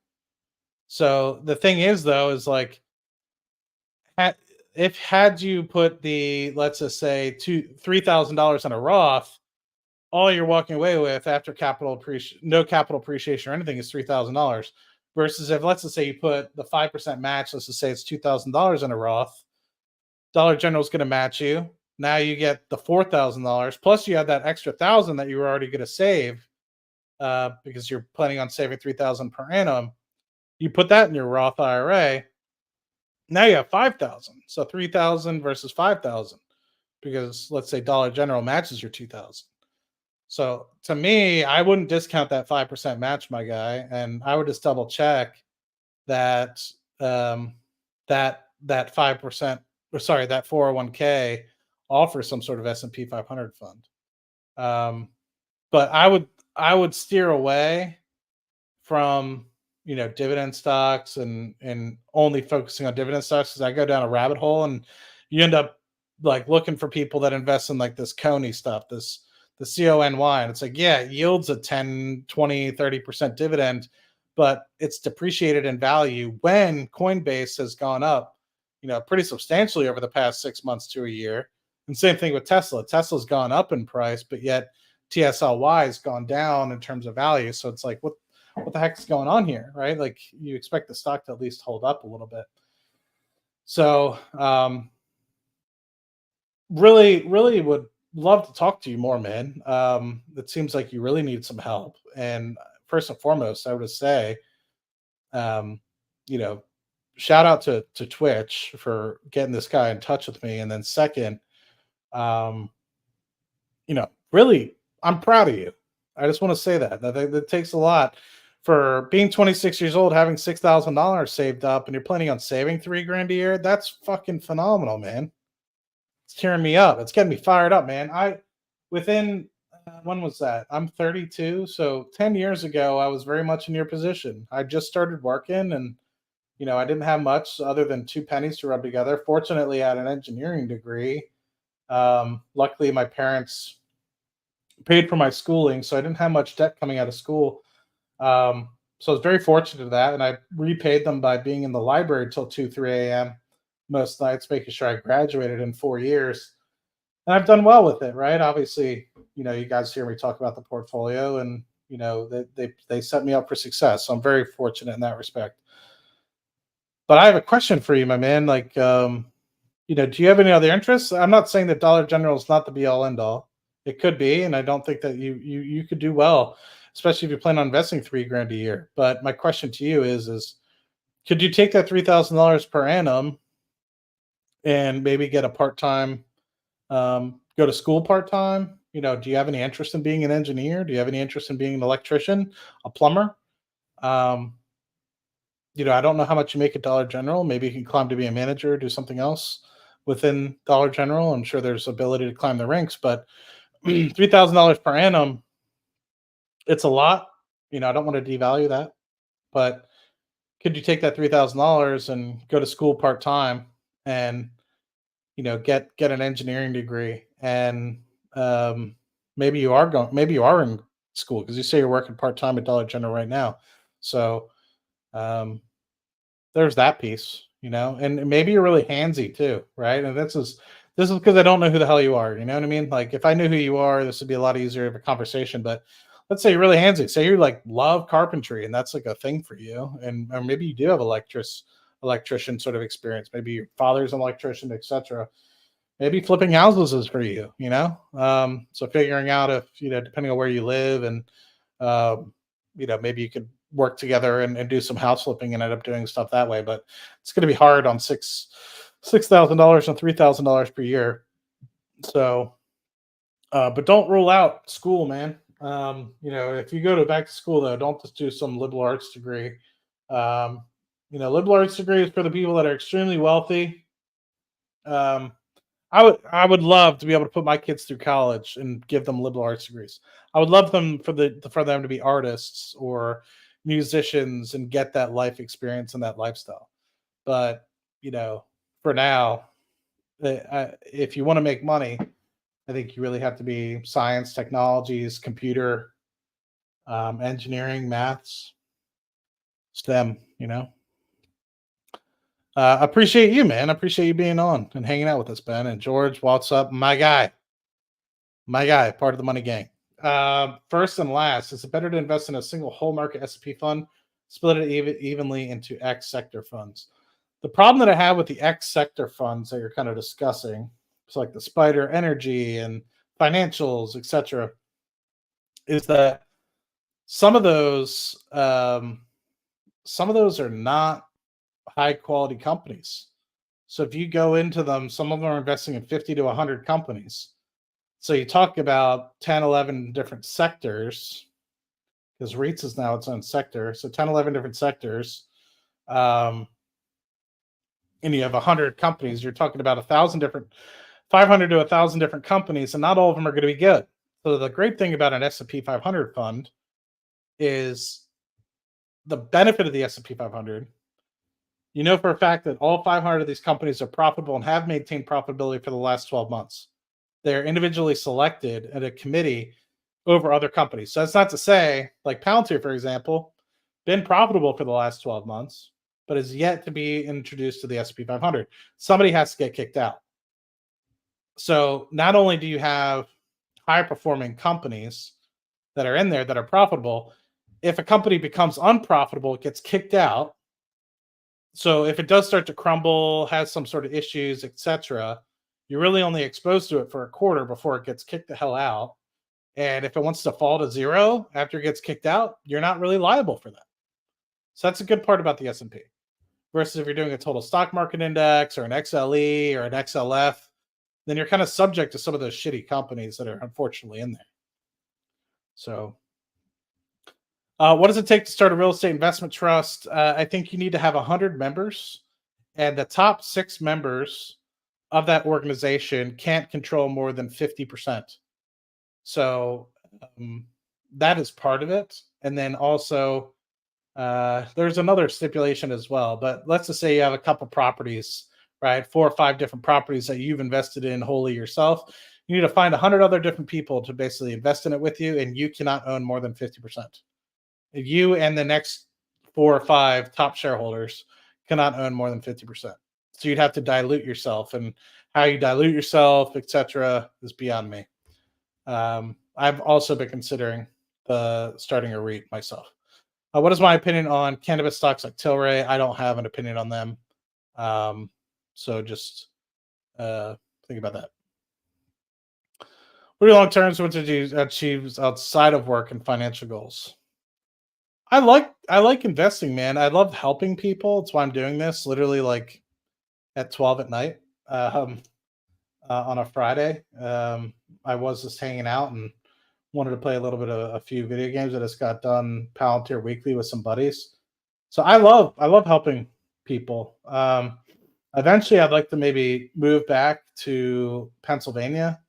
So the thing is, though, is like, had you put the, let's just say, $3,000 in a Roth, all you're walking away with after no capital appreciation or anything is $3,000. Versus if, let's just say, you put the 5% match, let's just say it's $2,000 in a Roth, Dollar General is going to match you. Now you get the $4,000, plus you have that extra 1,000 that you were already going to save, because you're planning on saving 3,000 per annum. You put that in your Roth IRA. Now you have 5,000. So 3,000 versus 5,000, because let's say Dollar General matches your 2,000. So to me, I wouldn't discount that 5% match, my guy, and I would just double check that that 5%, or sorry, that 401k offers some sort of S&P 500 fund. But I would steer away from dividend stocks and only focusing on dividend stocks, because I go down a rabbit hole and you end up like looking for people that invest in like this Coney stuff, the CONY. And it's like, yeah, it yields a 10, 20, 30% dividend, but it's depreciated in value when Coinbase has gone up, pretty substantially over the past 6 months to a year. And same thing with Tesla. Tesla's gone up in price, but yet TSLY has gone down in terms of value. So it's like, what the heck is going on here, right? Like, you expect the stock to at least hold up a little bit. So really would love to talk to you more, man. It seems like you really need some help. And first and foremost, I would say, you know, shout out to Twitch for getting this guy in touch with me. And then second, um, really, I'm proud of you. I just want to say that takes a lot for being 26 years old, having $6,000 saved up, and you're planning on saving $3,000 a year. That's fucking phenomenal, man. It's tearing me up. It's getting me fired up, man. Within when was that? I'm 32, so 10 years ago, I was very much in your position. I just started working, and I didn't have much other than two pennies to rub together. Fortunately, I had an engineering degree. Luckily, my parents paid for my schooling, so I didn't have much debt coming out of school. So I was very fortunate to that, and I repaid them by being in the library till 2, 3 a.m. most nights, making sure I graduated in 4 years. And I've done well with it, right? Obviously, you guys hear me talk about the portfolio, and they set me up for success. So I'm very fortunate in that respect. But I have a question for you, my man. Like, do you have any other interests? I'm not saying that Dollar General is not the be all end all. It could be, and I don't think that you could do well, especially if you plan on investing $3,000 a year. But my question to you is could you take that $3,000 per annum and maybe get a part time, go to school part time, Do you have any interest in being an engineer? Do you have any interest in being an electrician, a plumber? Um, I don't know how much you make at Dollar General. Maybe you can climb to be a manager, do something else within Dollar General. I'm sure there's ability to climb the ranks, but $3,000 per annum, it's a lot. I don't want to devalue that, but could you take that $3,000 and go to school part time and get an engineering degree and um, maybe you are in school because you say you're working part time at Dollar General right now, so um, there's that piece, and maybe you're really handsy too, right? And this is because I don't know who the hell you are. You know what I mean? Like if I knew who you are, this would be a lot easier of a conversation. But let's say you're really handsy. Say you like love carpentry and that's like a thing for you, and or maybe you do have electrician sort of experience. Maybe your father's an electrician, etc. Maybe flipping houses is for you. So figuring out if depending on where you live and maybe you could work together and do some house flipping and end up doing stuff that way. But it's going to be hard on $6,000 and $3,000 per year. So, but don't rule out school, man. If you go to back to school though, don't just do some liberal arts degree. Liberal arts degree is for the people that are extremely wealthy. I would love to be able to put my kids through college and give them liberal arts degrees. I would love them for them to be artists or musicians and get that life experience and that lifestyle. But for now, if you want to make money, I think you really have to be science, technologies, computer, engineering, maths, STEM. Appreciate you, man. Appreciate you being on and hanging out with us, Ben. And George, what's up? My guy, part of the money gang. First and last, is it better to invest in a single whole market S&P fund, split it evenly into X sector funds? The problem that I have with the X sector funds that you're kind of discussing, it's like the Spider Energy and financials, etc., is that some of those are not high quality companies. So if you go into them, some of them are investing in 50 to 100 companies. So you talk about 10, 11 different sectors, because REITs is now its own sector. So 10, 11 different sectors. And you have 100 companies. You're talking about 500 to 1,000 different companies, and not all of them are going to be good. So the great thing about an S&P 500 fund is the benefit of the S&P 500. For a fact that all 500 of these companies are profitable and have maintained profitability for the last 12 months. They're individually selected at a committee over other companies. So that's not to say, like Palantir, for example, been profitable for the last 12 months, but is yet to be introduced to the S&P 500. Somebody has to get kicked out. So not only do you have high-performing companies that are in there that are profitable, if a company becomes unprofitable, it gets kicked out. So if it does start to crumble, has some sort of issues, etc., you're really only exposed to it for a quarter before it gets kicked the hell out. And if it wants to fall to zero after it gets kicked out, you're not really liable for that. So that's a good part about the S&P. Versus if you're doing a total stock market index or an XLE or an XLF, then you're kind of subject to some of those shitty companies that are unfortunately in there. So what does it take to start a real estate investment trust? I think you need to have 100 members, and the top 6 members of that organization can't control more than 50%. So that is part of it. And then also there's another stipulation as well. But let's just say you have a couple properties, right? 4 or 5 different properties that you've invested in wholly yourself. You need to find 100 other different people to basically invest in it with you, and you cannot own more than 50%. You and the next 4 or 5 top shareholders cannot own more than 50%. So you'd have to dilute yourself, and how you dilute yourself, etc., is beyond me. I've also been considering starting a REIT myself. What is my opinion on cannabis stocks like Tilray? I don't have an opinion on them. So just think about that. What are your long terms what did you achieve outside of work and financial goals? I like investing, man. I love helping people. That's why I'm doing this. Literally, like at 12 at night on a Friday. I was just hanging out and wanted to play a little bit of a few video games. I just got done Palantir Weekly with some buddies. So I love helping people. Eventually, I'd like to maybe move back to Pennsylvania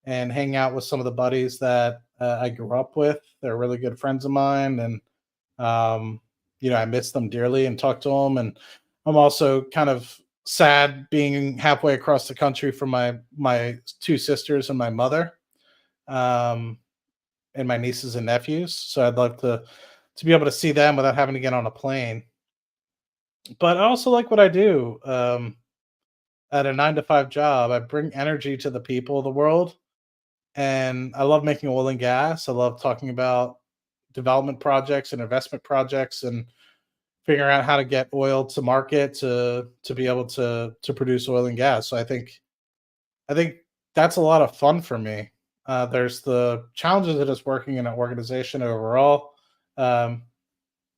and hang out with some of the buddies that I grew up with. They're really good friends of mine, and um, I miss them dearly and talk to them. And I'm also kind of sad being halfway across the country from my two sisters and my mother, um, and my nieces and nephews. So I'd love to be able to see them without having to get on a plane. But I also like what I do. At a 9 to 5 job, I bring energy to the people of the world, and I love making oil and gas. I love talking about development projects and investment projects and figuring out how to get oil to market to be able to produce oil and gas. So I think that's a lot of fun for me. There's the challenges of just working in an organization overall. Um,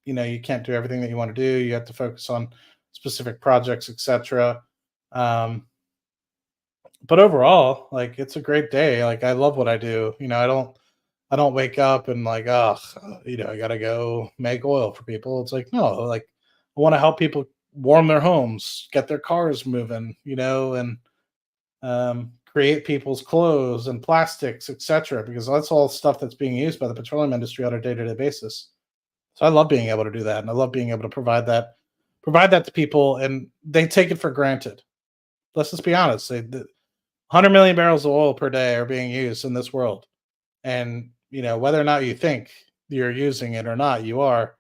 you can't do everything that you want to do. You have to focus on specific projects, etc. Um, but overall, like it's a great day. Like I love what I do. I don't wake up and like, oh, I gotta go make oil for people. It's like, no, like I want to help people warm their homes, get their cars moving, and create people's clothes and plastics, etc. Because that's all stuff that's being used by the petroleum industry on a day-to-day basis. So I love being able to do that, and I love being able to provide that to people, and they take it for granted. Let's just be honest. 100 million barrels of oil per day are being used in this world, and whether or not you think you're using it or not, you are,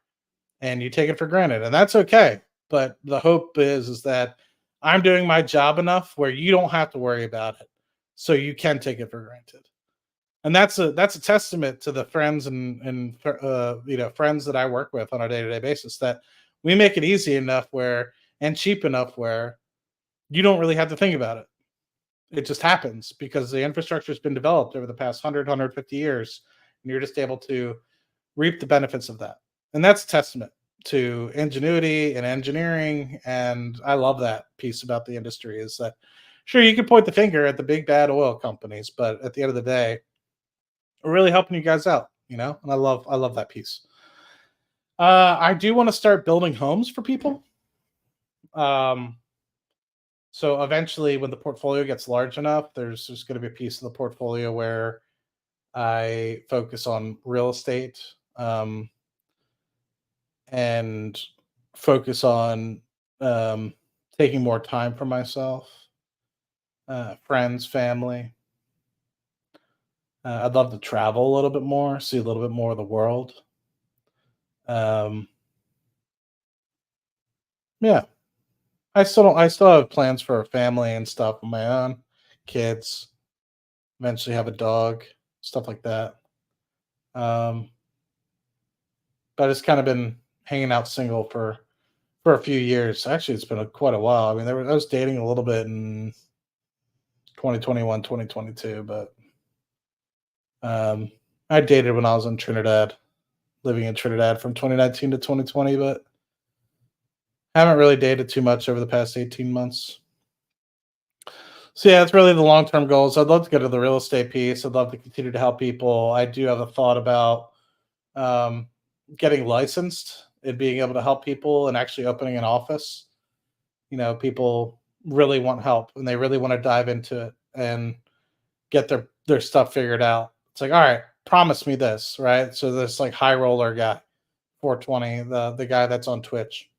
and you take it for granted, and that's okay. But the hope is that I'm doing my job enough where you don't have to worry about it, so you can take it for granted. And that's a testament to the friends and friends that I work with on a day to day basis, that we make it easy enough where and cheap enough where you don't really have to think about it. It just happens because the infrastructure has been developed over the past 100, years, and you're just able to reap the benefits of that. And that's a testament to ingenuity and engineering. And I love that piece about the industry is that sure you can point the finger at the big bad oil companies, but at the end of the day, we're really helping you guys out, and I love that piece. I do want to start building homes for people. Um, so eventually when the portfolio gets large enough, there's just going to be a piece of the portfolio where I focus on real estate, and focus on taking more time for myself, friends, family. I'd love to travel a little bit more, see a little bit more of the world. Um, yeah, I still have plans for a family and stuff of my own, kids, eventually have a dog, stuff like that. Um, but it's kind of been hanging out single for a few years. Actually, it's been quite a while. I mean, I was dating a little bit in 2021, 2022, but um, I dated when I was in Trinidad, living in Trinidad from 2019 to 2020, but haven't really dated too much over the past 18 months. So yeah, it's really the long term goals. I'd love to go to the real estate piece. I'd love to continue to help people. I do have a thought about um, getting licensed and being able to help people and actually opening an office. People really want help and they really want to dive into it and get their stuff figured out. It's like, all right, promise me this, right? So this like high roller guy, 420, the guy that's on Twitch.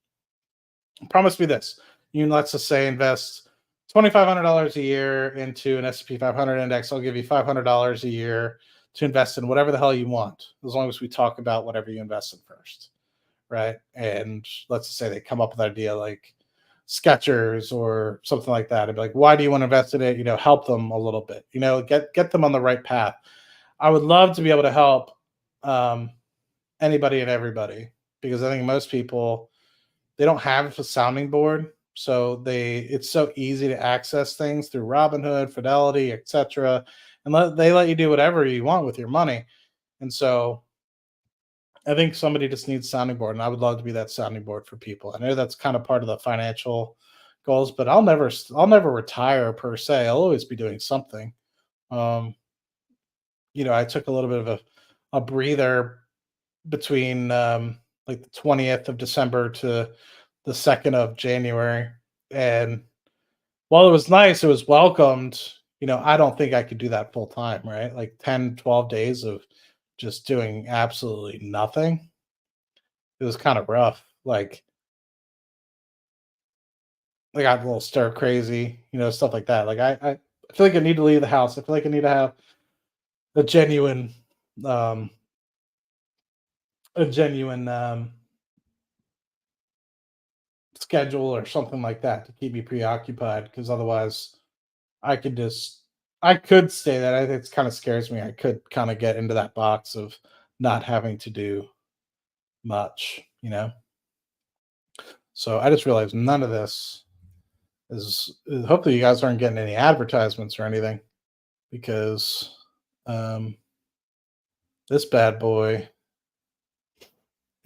Promise me this. You let's just say invest $2,500 a year into an S&P 500 index. I'll give you $500 a year to invest in whatever the hell you want, as long as we talk about whatever you invest in first, right? And let's just say they come up with an idea like Skechers or something like that. I'd be like, why do you want to invest in it? Help them a little bit. Get them on the right path. I would love to be able to help um, anybody and everybody, because I think most people, they don't have a sounding board, so it's so easy to access things through Robinhood, Fidelity, etc., and they let you do whatever you want with your money. And so I think somebody just needs sounding board, and I would love to be that sounding board for people. I know that's kind of part of the financial goals, but I'll never retire per se. I'll always be doing something. Um, I took a little bit of a breather between like the 20th of December to the 2nd of January. And while it was nice, it was welcomed. I don't think I could do that full time, right? Like 10, 12 days of just doing absolutely nothing. It was kind of rough. Like I got a little stir crazy, stuff like that. Like I feel like I need to leave the house. I feel like I need to have a genuine um a genuine schedule or something like that to keep me preoccupied, because otherwise I could just I could stay that. I think it's kind of scares me. I could kind of get into that box of not having to do much. So I just realized none of this hopefully you guys aren't getting any advertisements or anything, because um this bad boy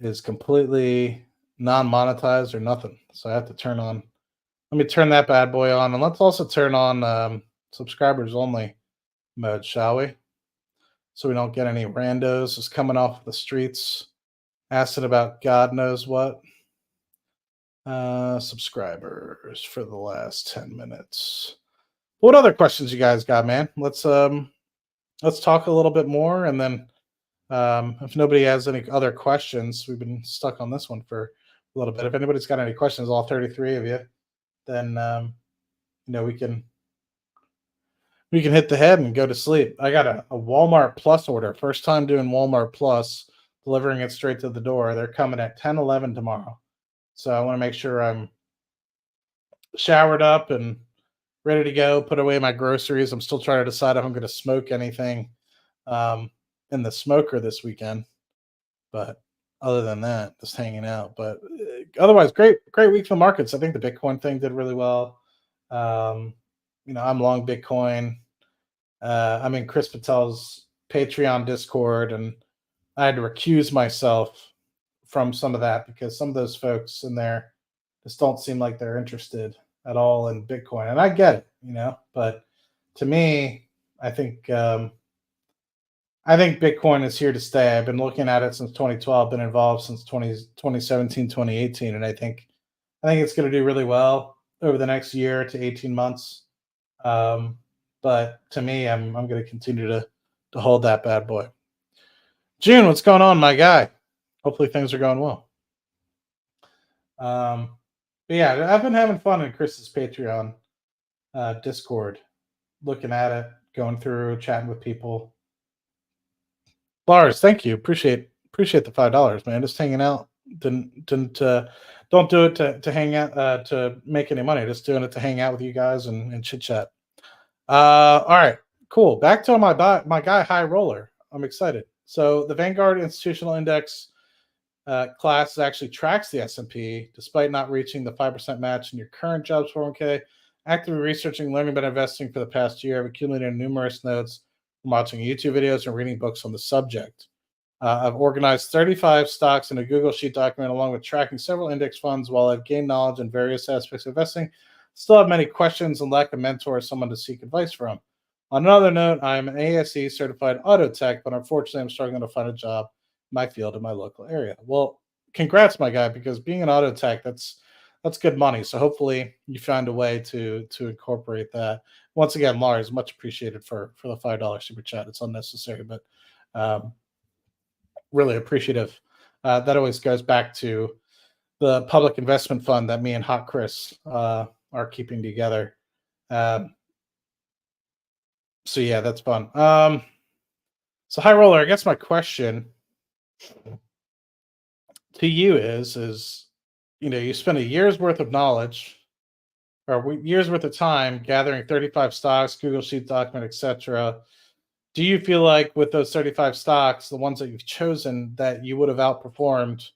is completely non-monetized or nothing. So I have to let me turn that bad boy on, and let's also turn on subscribers only mode, shall we? So we don't get any randos just coming off the streets asking about God knows what. Subscribers for the last 10 minutes. What other questions you guys got, man? Let's talk a little bit more, and then if nobody has any other questions, we've been stuck on this one for a little bit. If anybody's got any questions, all 33 of you, then we can hit the head and go to sleep. I got a Walmart Plus order. First time doing Walmart Plus, delivering it straight to the door. They're coming at 10:11 tomorrow. So I want to make sure I'm showered up and ready to go, put away my groceries. I'm still trying to decide if I'm going to smoke anything um, in the smoker this weekend. But other than that, just hanging out. But otherwise, great week for the markets. I think the Bitcoin thing did really well. Um, I'm long Bitcoin. I'm in Chris Patel's Patreon Discord, and I had to recuse myself from some of that because some of those folks in there just don't seem like they're interested at all in Bitcoin. And I get it, but to me, I think Bitcoin is here to stay. I've been looking at it since 2012, been involved since 2017, 2018, and I think it's going to do really well over the next year to 18 months. But to me, I'm going to continue to hold that bad boy. June, what's going on, my guy? Hopefully things are going well. But yeah, I've been having fun in Chris's Patreon Discord, looking at it, going through, chatting with people. Lars, thank you. Appreciate the $5, man. Just hanging out. Didn't don't do it to hang out to make any money. Just doing it to hang out with you guys and chit chat. All right, cool. Back to my guy High Roller. I'm excited. So the Vanguard Institutional Index class actually tracks the S&P despite not reaching the 5% match in your current jobs 401k. Actively researching, learning about investing for the past year, I've accumulated numerous notes from watching YouTube videos and reading books on the subject. I've organized 35 stocks in a Google Sheet document along with tracking several index funds. While I've gained knowledge in various aspects of investing, still have many questions and lack a mentor or someone to seek advice from. On another note, I'm an ASE certified auto tech, but unfortunately I'm struggling to find a job in my field in my local area. Well, congrats, my guy, because being an auto tech, that's good money. So hopefully you find a way to incorporate that. Once again, Lars, much appreciated for the $5 super chat. It's unnecessary, but really appreciative. That always goes back to the public investment fund that me and Hot Chris are keeping together. So yeah, that's fun. So High Roller, I guess my question to you is you spend a year's worth of knowledge or years worth of time gathering 35 stocks, Google Sheet document, etc. Do you feel like with those 35 stocks, the ones that you've chosen, that you would have outperformed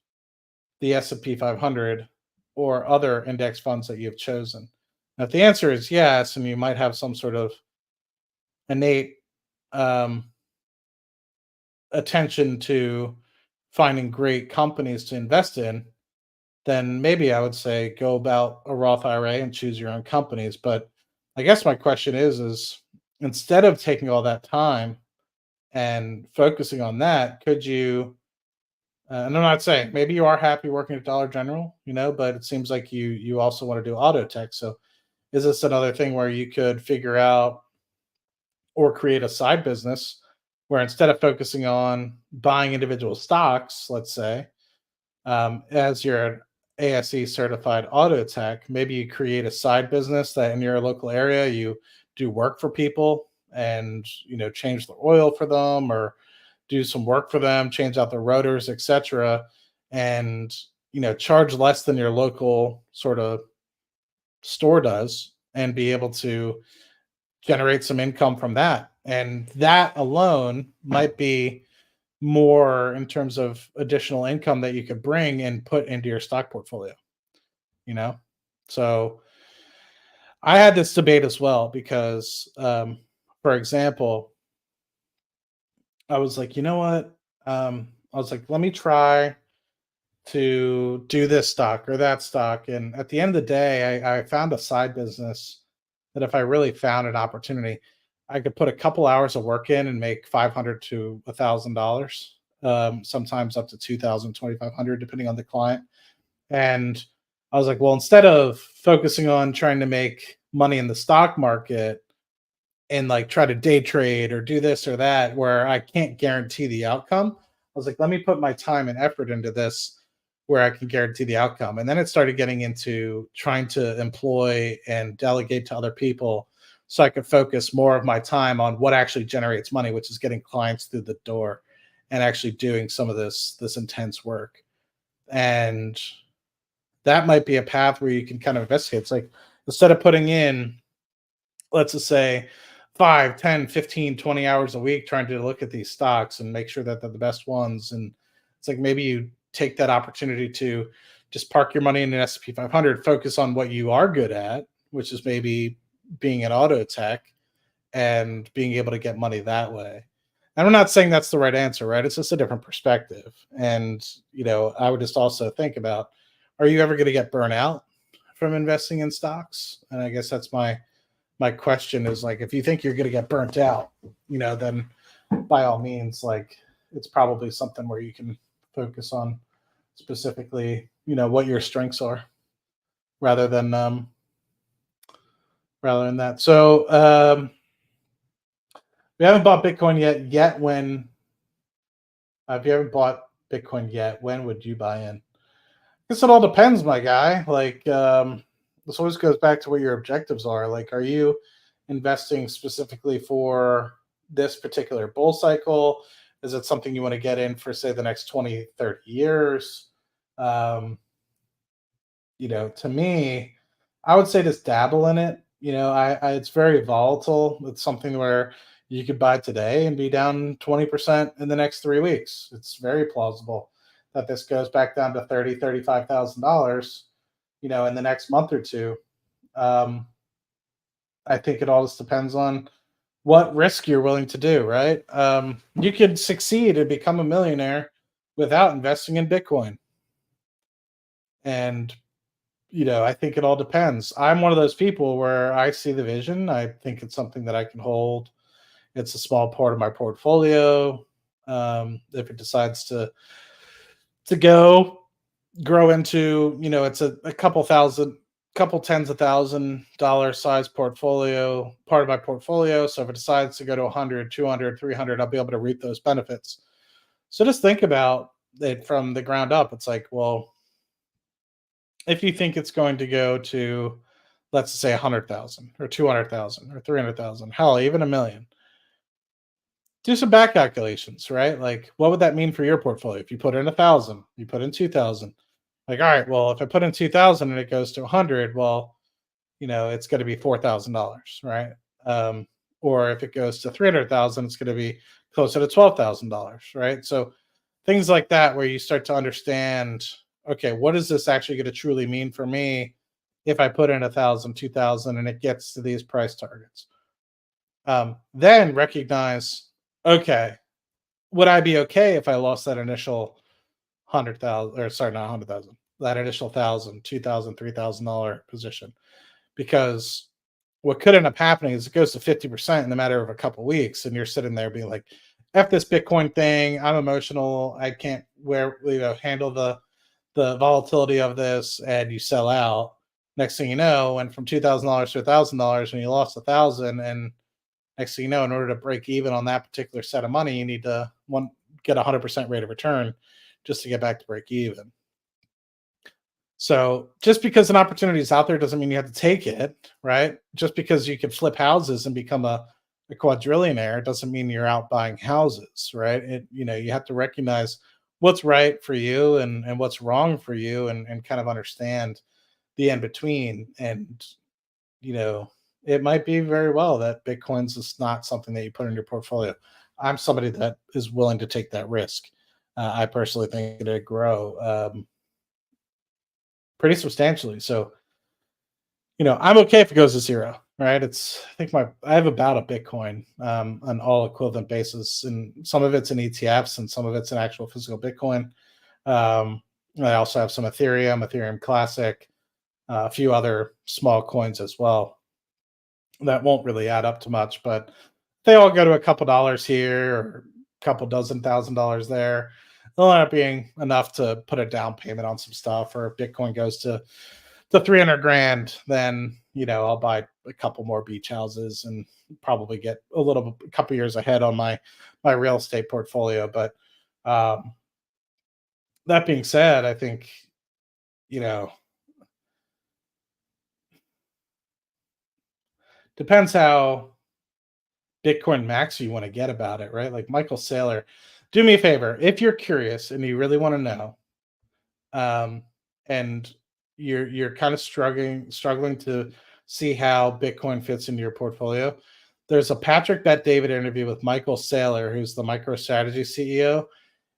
the S&P 500 or other index funds that you've chosen? Now, if the answer is yes, and you might have some sort of innate attention to finding great companies to invest in, then maybe I would say go about a Roth IRA and choose your own companies. But I guess my question is instead of taking all that time and focusing on that, could you and I'm not saying, maybe you are happy working at Dollar General, but it seems like you also want to do auto tech. So is this another thing where you could figure out or create a side business where instead of focusing on buying individual stocks, let's say, as you're an ASE certified auto tech, maybe you create a side business that in your local area you do work for people and change the oil for them or do some work for them, change out their rotors, etc., and charge less than your local sort of store does, and be able to generate some income from that. And that alone might be more in terms of additional income that you could bring and put into your stock portfolio, you know? So I had this debate as well because, for example, I was like, you know what? I was like, let me try to do this stock or that stock. And at the end of the day, I found a side business that if I really found an opportunity, I could put a couple hours of work in and make 500 to $1,000, sometimes up to 2,000, 2,500, depending on the client. And I was like, well, instead of focusing on trying to make money in the stock market and like try to day trade or do this or that where I can't guarantee the outcome, I was like, let me put my time and effort into this where I can guarantee the outcome. And then it started getting into trying to employ and delegate to other people so I could focus more of my time on what actually generates money, which is getting clients through the door and actually doing some of this intense work. And that might be a path where you can kind of investigate. It's like instead of putting in, let's just say 5, 10, 15, 20 hours a week trying to look at these stocks and make sure that they're the best ones. And it's like maybe you take that opportunity to just park your money in an S&P 500, focus on what you are good at, which is maybe being an auto tech and being able to get money that way. And I'm not saying that's the right answer, right? It's just a different perspective. And, I would just also think about, are you ever going to get burnt out from investing in stocks? And I guess that's my question is like, if you think you're going to get burnt out, then by all means, like it's probably something where you can focus on specifically, what your strengths are rather than that. So we haven't bought Bitcoin yet. When if you haven't bought Bitcoin yet, when would you buy in? I guess it all depends, my guy. Like this always goes back to what your objectives are. Like, are you investing specifically for this particular bull cycle? Is it something you want to get in for, say, the next 20, 30 years? To me, I would say just dabble in it. It's very volatile. It's something where you could buy today and be down 20% in the next 3 weeks. It's very plausible that this goes back down to $35,000, in the next month or two. I think it all just depends on what risk you're willing to do, right? You could succeed and become a millionaire without investing in Bitcoin. And, I think it all depends. I'm one of those people where I see the vision. I think it's something that I can hold. It's a small part of my portfolio. If it decides to grow into, it's a couple tens of $1,000 size portfolio, part of my portfolio. So if it decides to go to 100, 200, 300, I'll be able to reap those benefits. So just think about it from the ground up. It's like, well, if you think it's going to go to, let's say 100,000 or 200,000 or 300,000, hell, even a million, do some back calculations, right? Like, what would that mean for your portfolio? If you put in 1,000, you put in 2,000, like, all right, well, if I put in 2,000 and it goes to 100, well, it's going to be $4,000, right? Or if it goes to 300,000, it's going to be closer to $12,000, right? So things like that, where you start to understand, okay, what is this actually going to truly mean for me if I put in 1,000, 2,000, and it gets to these price targets? Then recognize, okay, would I be okay if I lost that initial 100,000, or sorry, not 100,000, that initial 1,000, 2,000, $3,000 position? Because what could end up happening is it goes to 50% in a matter of a couple of weeks, and you're sitting there being like, F this Bitcoin thing. I'm emotional. I can't handle the volatility of this, and you sell out. Next thing you know, went from $2,000 to $1,000, and you lost 1,000. And next thing you know, in order to break even on that particular set of money, you need to get 100% rate of return just to get back to break even. So just because an opportunity is out there doesn't mean you have to take it, right? Just because you can flip houses and become a quadrillionaire doesn't mean you're out buying houses, right? You have to recognize what's right for you and what's wrong for you, and kind of understand the in between. And you know, it might be very well that Bitcoin's is not something that you put in your portfolio. I'm somebody that is willing to take that risk. I personally think it'd grow pretty substantially. So, I'm okay if it goes to zero, right? I have about a Bitcoin on all equivalent basis, and some of it's in ETFs and some of it's in actual physical Bitcoin. Um, I also have some Ethereum Classic, a few other small coins as well that won't really add up to much, but they all go to a couple dollars here or a couple dozen $1,000 there. They'll end up being enough to put a down payment on some stuff. Or if Bitcoin goes to 300 grand, then I'll buy a couple more beach houses and probably get a couple years ahead on my real estate portfolio. But that being said, I think you know depends how Bitcoin max you want to get about it, right? Like Michael Saylor, do me a favor. If you're curious and you really want to know, um, and you're kind of struggling to see how Bitcoin fits into your portfolio, there's a Patrick Bet David interview with Michael Saylor, who's the MicroStrategy CEO,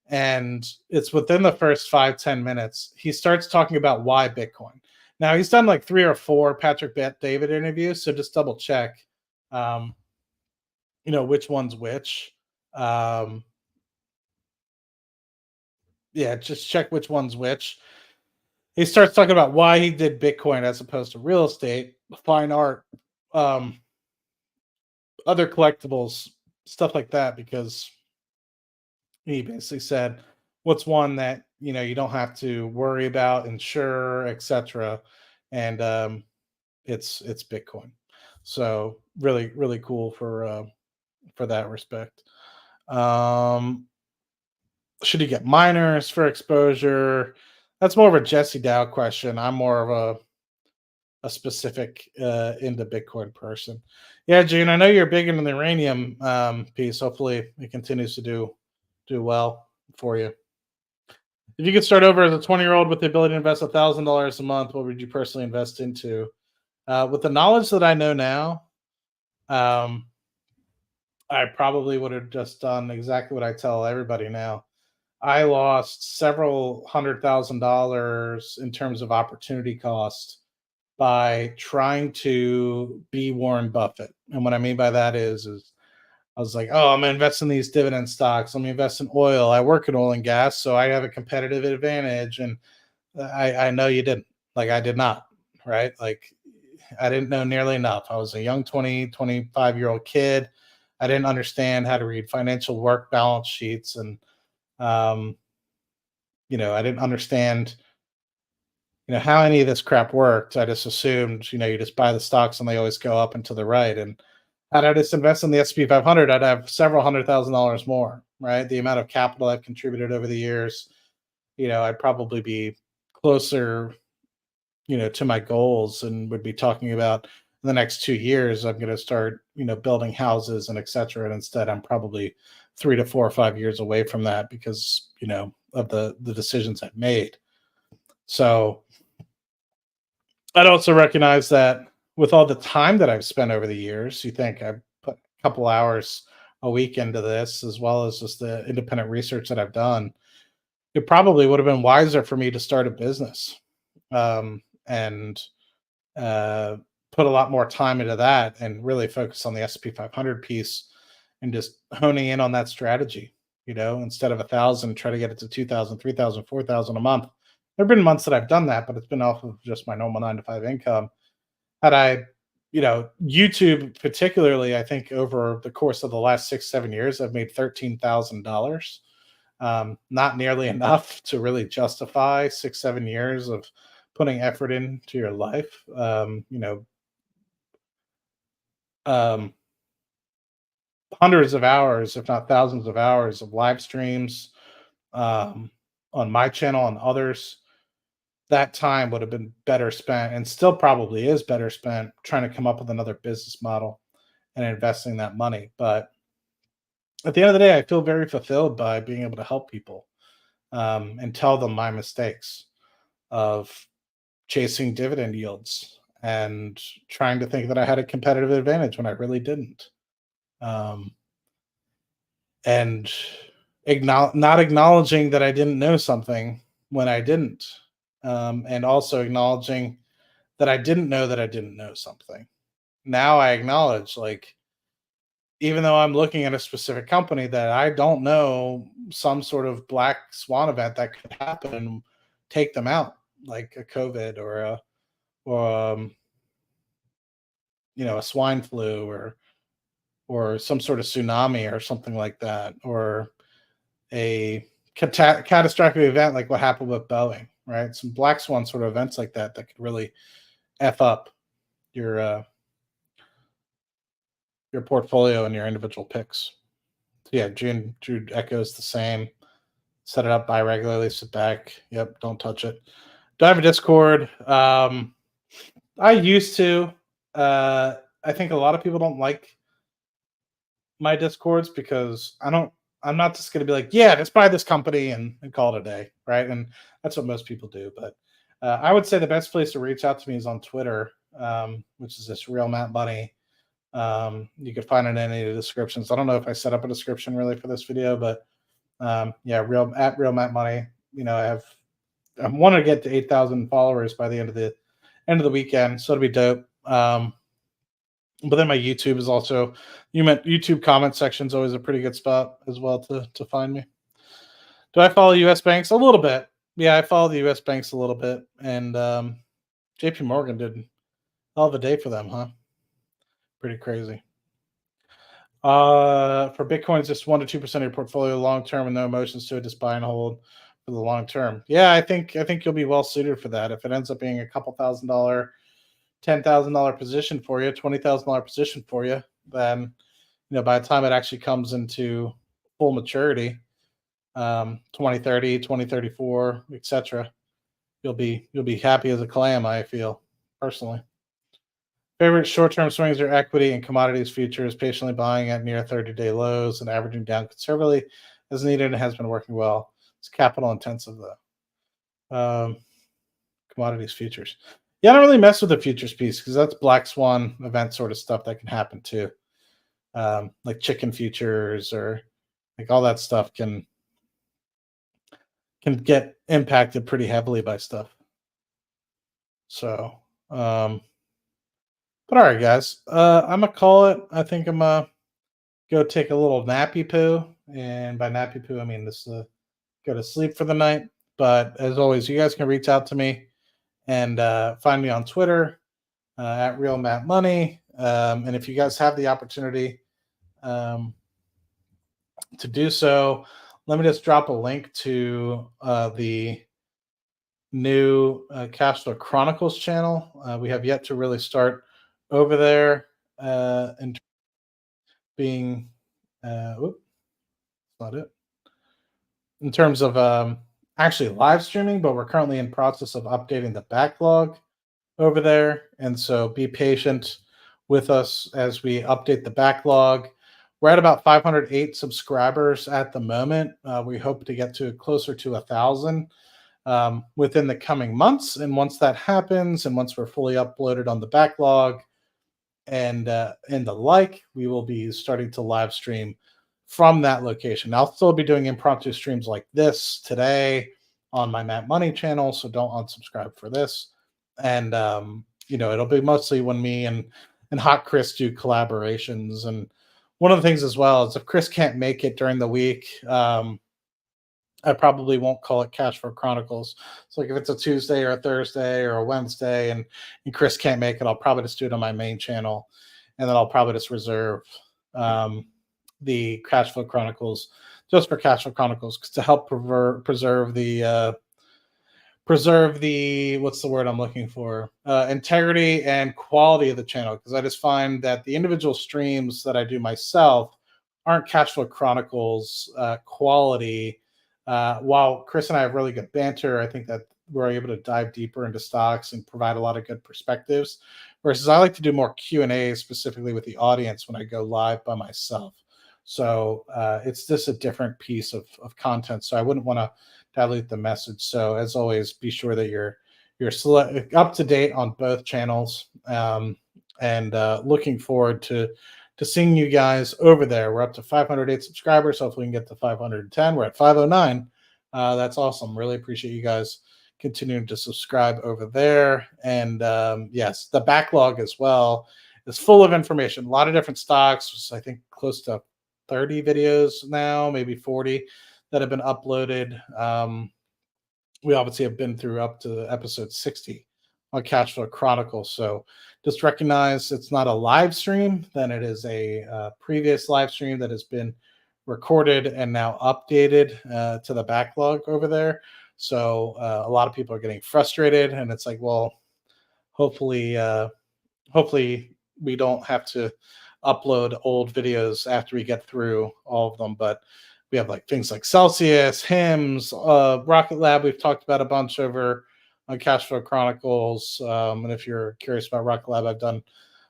and it's within the first 5-10 minutes he starts talking about why Bitcoin. Now he's done like 3 or 4 Patrick Bet David interviews, so just double check. Um, which one's which. Um, yeah, just check which one's which. He starts talking about why he did Bitcoin as opposed to real estate, fine art, um, other collectibles, stuff like that, because he basically said, what's one that you don't have to worry about, insure, etc. And it's Bitcoin. So really, really cool for that respect. Um, should he get minors for exposure? That's more of a Jesse Dow question. I'm more of a specific into Bitcoin person. Yeah, June, I know you're big into the uranium piece. Hopefully it continues to do well for you. If you could start over as a 20-year-old with the ability to invest $1,000 a month, what would you personally invest into? With the knowledge that I know now, um, I probably would have just done exactly what I tell everybody now. I lost several $100,000 in terms of opportunity cost by trying to be Warren Buffett. And what I mean by that is I was like, oh, I'm gonna invest in these dividend stocks. Let me invest in oil. I work in oil and gas, so I have a competitive advantage. And I know you didn't. Like I did not, right? Like I didn't know nearly enough. I was a young 25-year-old kid. I didn't understand how to read financial work balance sheets. And um, I didn't understand how any of this crap worked. I just assumed, you just buy the stocks and they always go up and to the right. And had I just invest in the S&P 500, I'd have several $100,000 more, right? The amount of capital I've contributed over the years, I'd probably be closer, to my goals, and would be talking about in the next 2 years, I'm going to start, building houses and et cetera. And instead, I'm probably 3 to 4 or 5 years away from that because, of the decisions I've made. So I'd also recognize that with all the time that I've spent over the years, you think I've put a couple hours a week into this, as well as just the independent research that I've done, it probably would have been wiser for me to start a business, and uh, put a lot more time into that and really focus on the S&P 500 piece and just honing in on that strategy. Instead of 1,000, try to get it to 2,000, 3,000, 4,000 a month. There have been months that I've done that, but it's been off of just my normal 9 to 5 income. Had I, YouTube particularly, I think over the course of the last 6, 7 years, I've made $13,000. Not nearly enough to really justify 6, 7 years of putting effort into your life. Um, Hundreds of hours, if not thousands of hours of live streams um, on my channel and others. That time would have been better spent, and still probably is better spent, trying to come up with another business model and investing that money. But at the end of the day, I feel very fulfilled by being able to help people and tell them my mistakes of chasing dividend yields and trying to think that I had a competitive advantage when I really didn't. Um, and not acknowledging that I didn't know something when I didn't. And also acknowledging that I didn't know that I didn't know something. Now I acknowledge, like, even though I'm looking at a specific company, that I don't know some sort of black swan event that could happen and take them out, like a COVID or a swine flu or some sort of tsunami or something like that, or a catastrophic event like what happened with Boeing, right? Some black swan sort of events like that could really f up your your portfolio and your individual picks. So yeah, Jude echoes the same. Set it up, buy regularly, sit back. Yep, don't touch it. Do I have a Discord? I used to. I think a lot of people don't like my Discords because I'm not just going to be like, yeah, just buy this company and call it a day, right? And that's what most people do. But I would say the best place to reach out to me is on Twitter, which is this Real Matt Money. You could find it in any of the descriptions. I don't know if I set up a description really for this video, but yeah, real Matt Money. I want to get to 8,000 followers by the end of the weekend, so it'll be dope. But then my YouTube is also, YouTube comment section is always a pretty good spot as well to find me. Do I follow U.S. banks? A little bit. Yeah, I follow the U.S. banks a little bit, and J.P. Morgan did hell of a day for them, huh? Pretty crazy. For Bitcoin, just 1 to 2% of your portfolio long term, and no emotions to it. Just buy and hold for the long term. Yeah, I think you'll be well suited for that. If it ends up being a couple $1,000, $10,000 position for you, $20,000 position for you, then by the time it actually comes into full maturity, 2030, 2034, etc., you'll be happy as a clam. I feel personally. Favorite short-term swings are equity and commodities futures, patiently buying at near 30-day lows and averaging down conservatively as needed and has been working well. It's capital intensive though. Commodities futures. Yeah, I don't really mess with the futures piece because that's black swan event sort of stuff that can happen too. Like chicken futures or like all that stuff can get impacted pretty heavily by stuff. So, but all right, guys, I'm gonna call it. I think I'm gonna go take a little nappy poo, and by nappy poo, I mean this go to sleep for the night. But as always, you guys can reach out to me and find me on Twitter at Real Matt Money. And if you guys have the opportunity to do so, let me just drop a link to the new Cashflow Chronicles channel. We have yet to really start over there and being that's not it in terms of actually live streaming, but we're currently in process of updating the backlog over there, and so be patient with us as we update the backlog. We're at about 508 subscribers at the moment. We hope to get to closer to 1,000 within the coming months, and once that happens and once we're fully uploaded on the backlog and the like, we will be starting to live stream from that location. I'll still be doing impromptu streams like this today on my Matt Money channel, so don't unsubscribe for this. And it'll be mostly when me and Hot Chris do collaborations. And one of the things as well is if Chris can't make it during the week, I probably won't call it Cash Flow Chronicles. So like if it's a Tuesday or a Thursday or a Wednesday and Chris can't make it, I'll probably just do it on my main channel, and then I'll probably just reserve um, the Cash Flow Chronicles just for Cash Flow Chronicles to help preserve the what's the word I'm looking for, integrity and quality of the channel, because I just find that the individual streams that I do myself aren't Cash Flow Chronicles quality. While Chris and I have really good banter, I think that we're able to dive deeper into stocks and provide a lot of good perspectives, versus I like to do more Q&A specifically with the audience when I go live by myself. So it's just a different piece of content, so I wouldn't want to dilute the message. So as always, be sure that you're up to date on both channels, and looking forward to seeing you guys over there. We're up to 508 subscribers. Hopefully we can get to 510. We're at 509. That's awesome. Really appreciate you guys continuing to subscribe over there. And yes, the backlog as well is full of information. A lot of different stocks. I think close to 30 videos now, maybe 40 that have been uploaded. We obviously have been through up to episode 60 on Cash Flow Chronicles. So just recognize it's not a live stream, then it is a previous live stream that has been recorded and now updated to the backlog over there. So a lot of people are getting frustrated, and it's like, well, hopefully, hopefully we don't have to upload old videos after we get through all of them. But we have like things like Celsius, hymns, Rocket Lab. We've talked about a bunch over on Cash Flow Chronicles. And if you're curious about Rocket Lab, I've done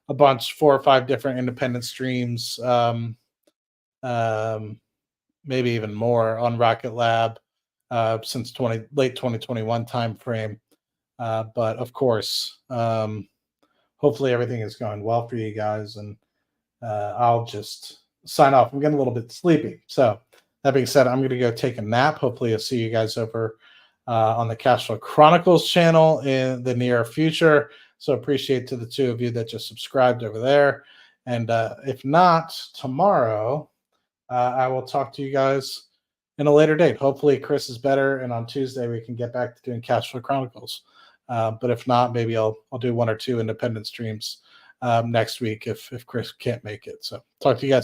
a bunch, 4 or 5 different independent streams, maybe even more on Rocket Lab since late 2021 time frame. But of course, hopefully everything is going well for you guys, and I'll just sign off. I'm getting a little bit sleepy. So that being said, I'm going to go take a nap. Hopefully I'll see you guys over on the Cash Flow Chronicles channel in the near future. So appreciate to the two of you that just subscribed over there. And if not, tomorrow, I will talk to you guys in a later date. Hopefully Chris is better, and on Tuesday we can get back to doing Cash Flow Chronicles. But if not, maybe I'll do 1 or 2 independent streams next week if Chris can't make it. So talk to you guys soon.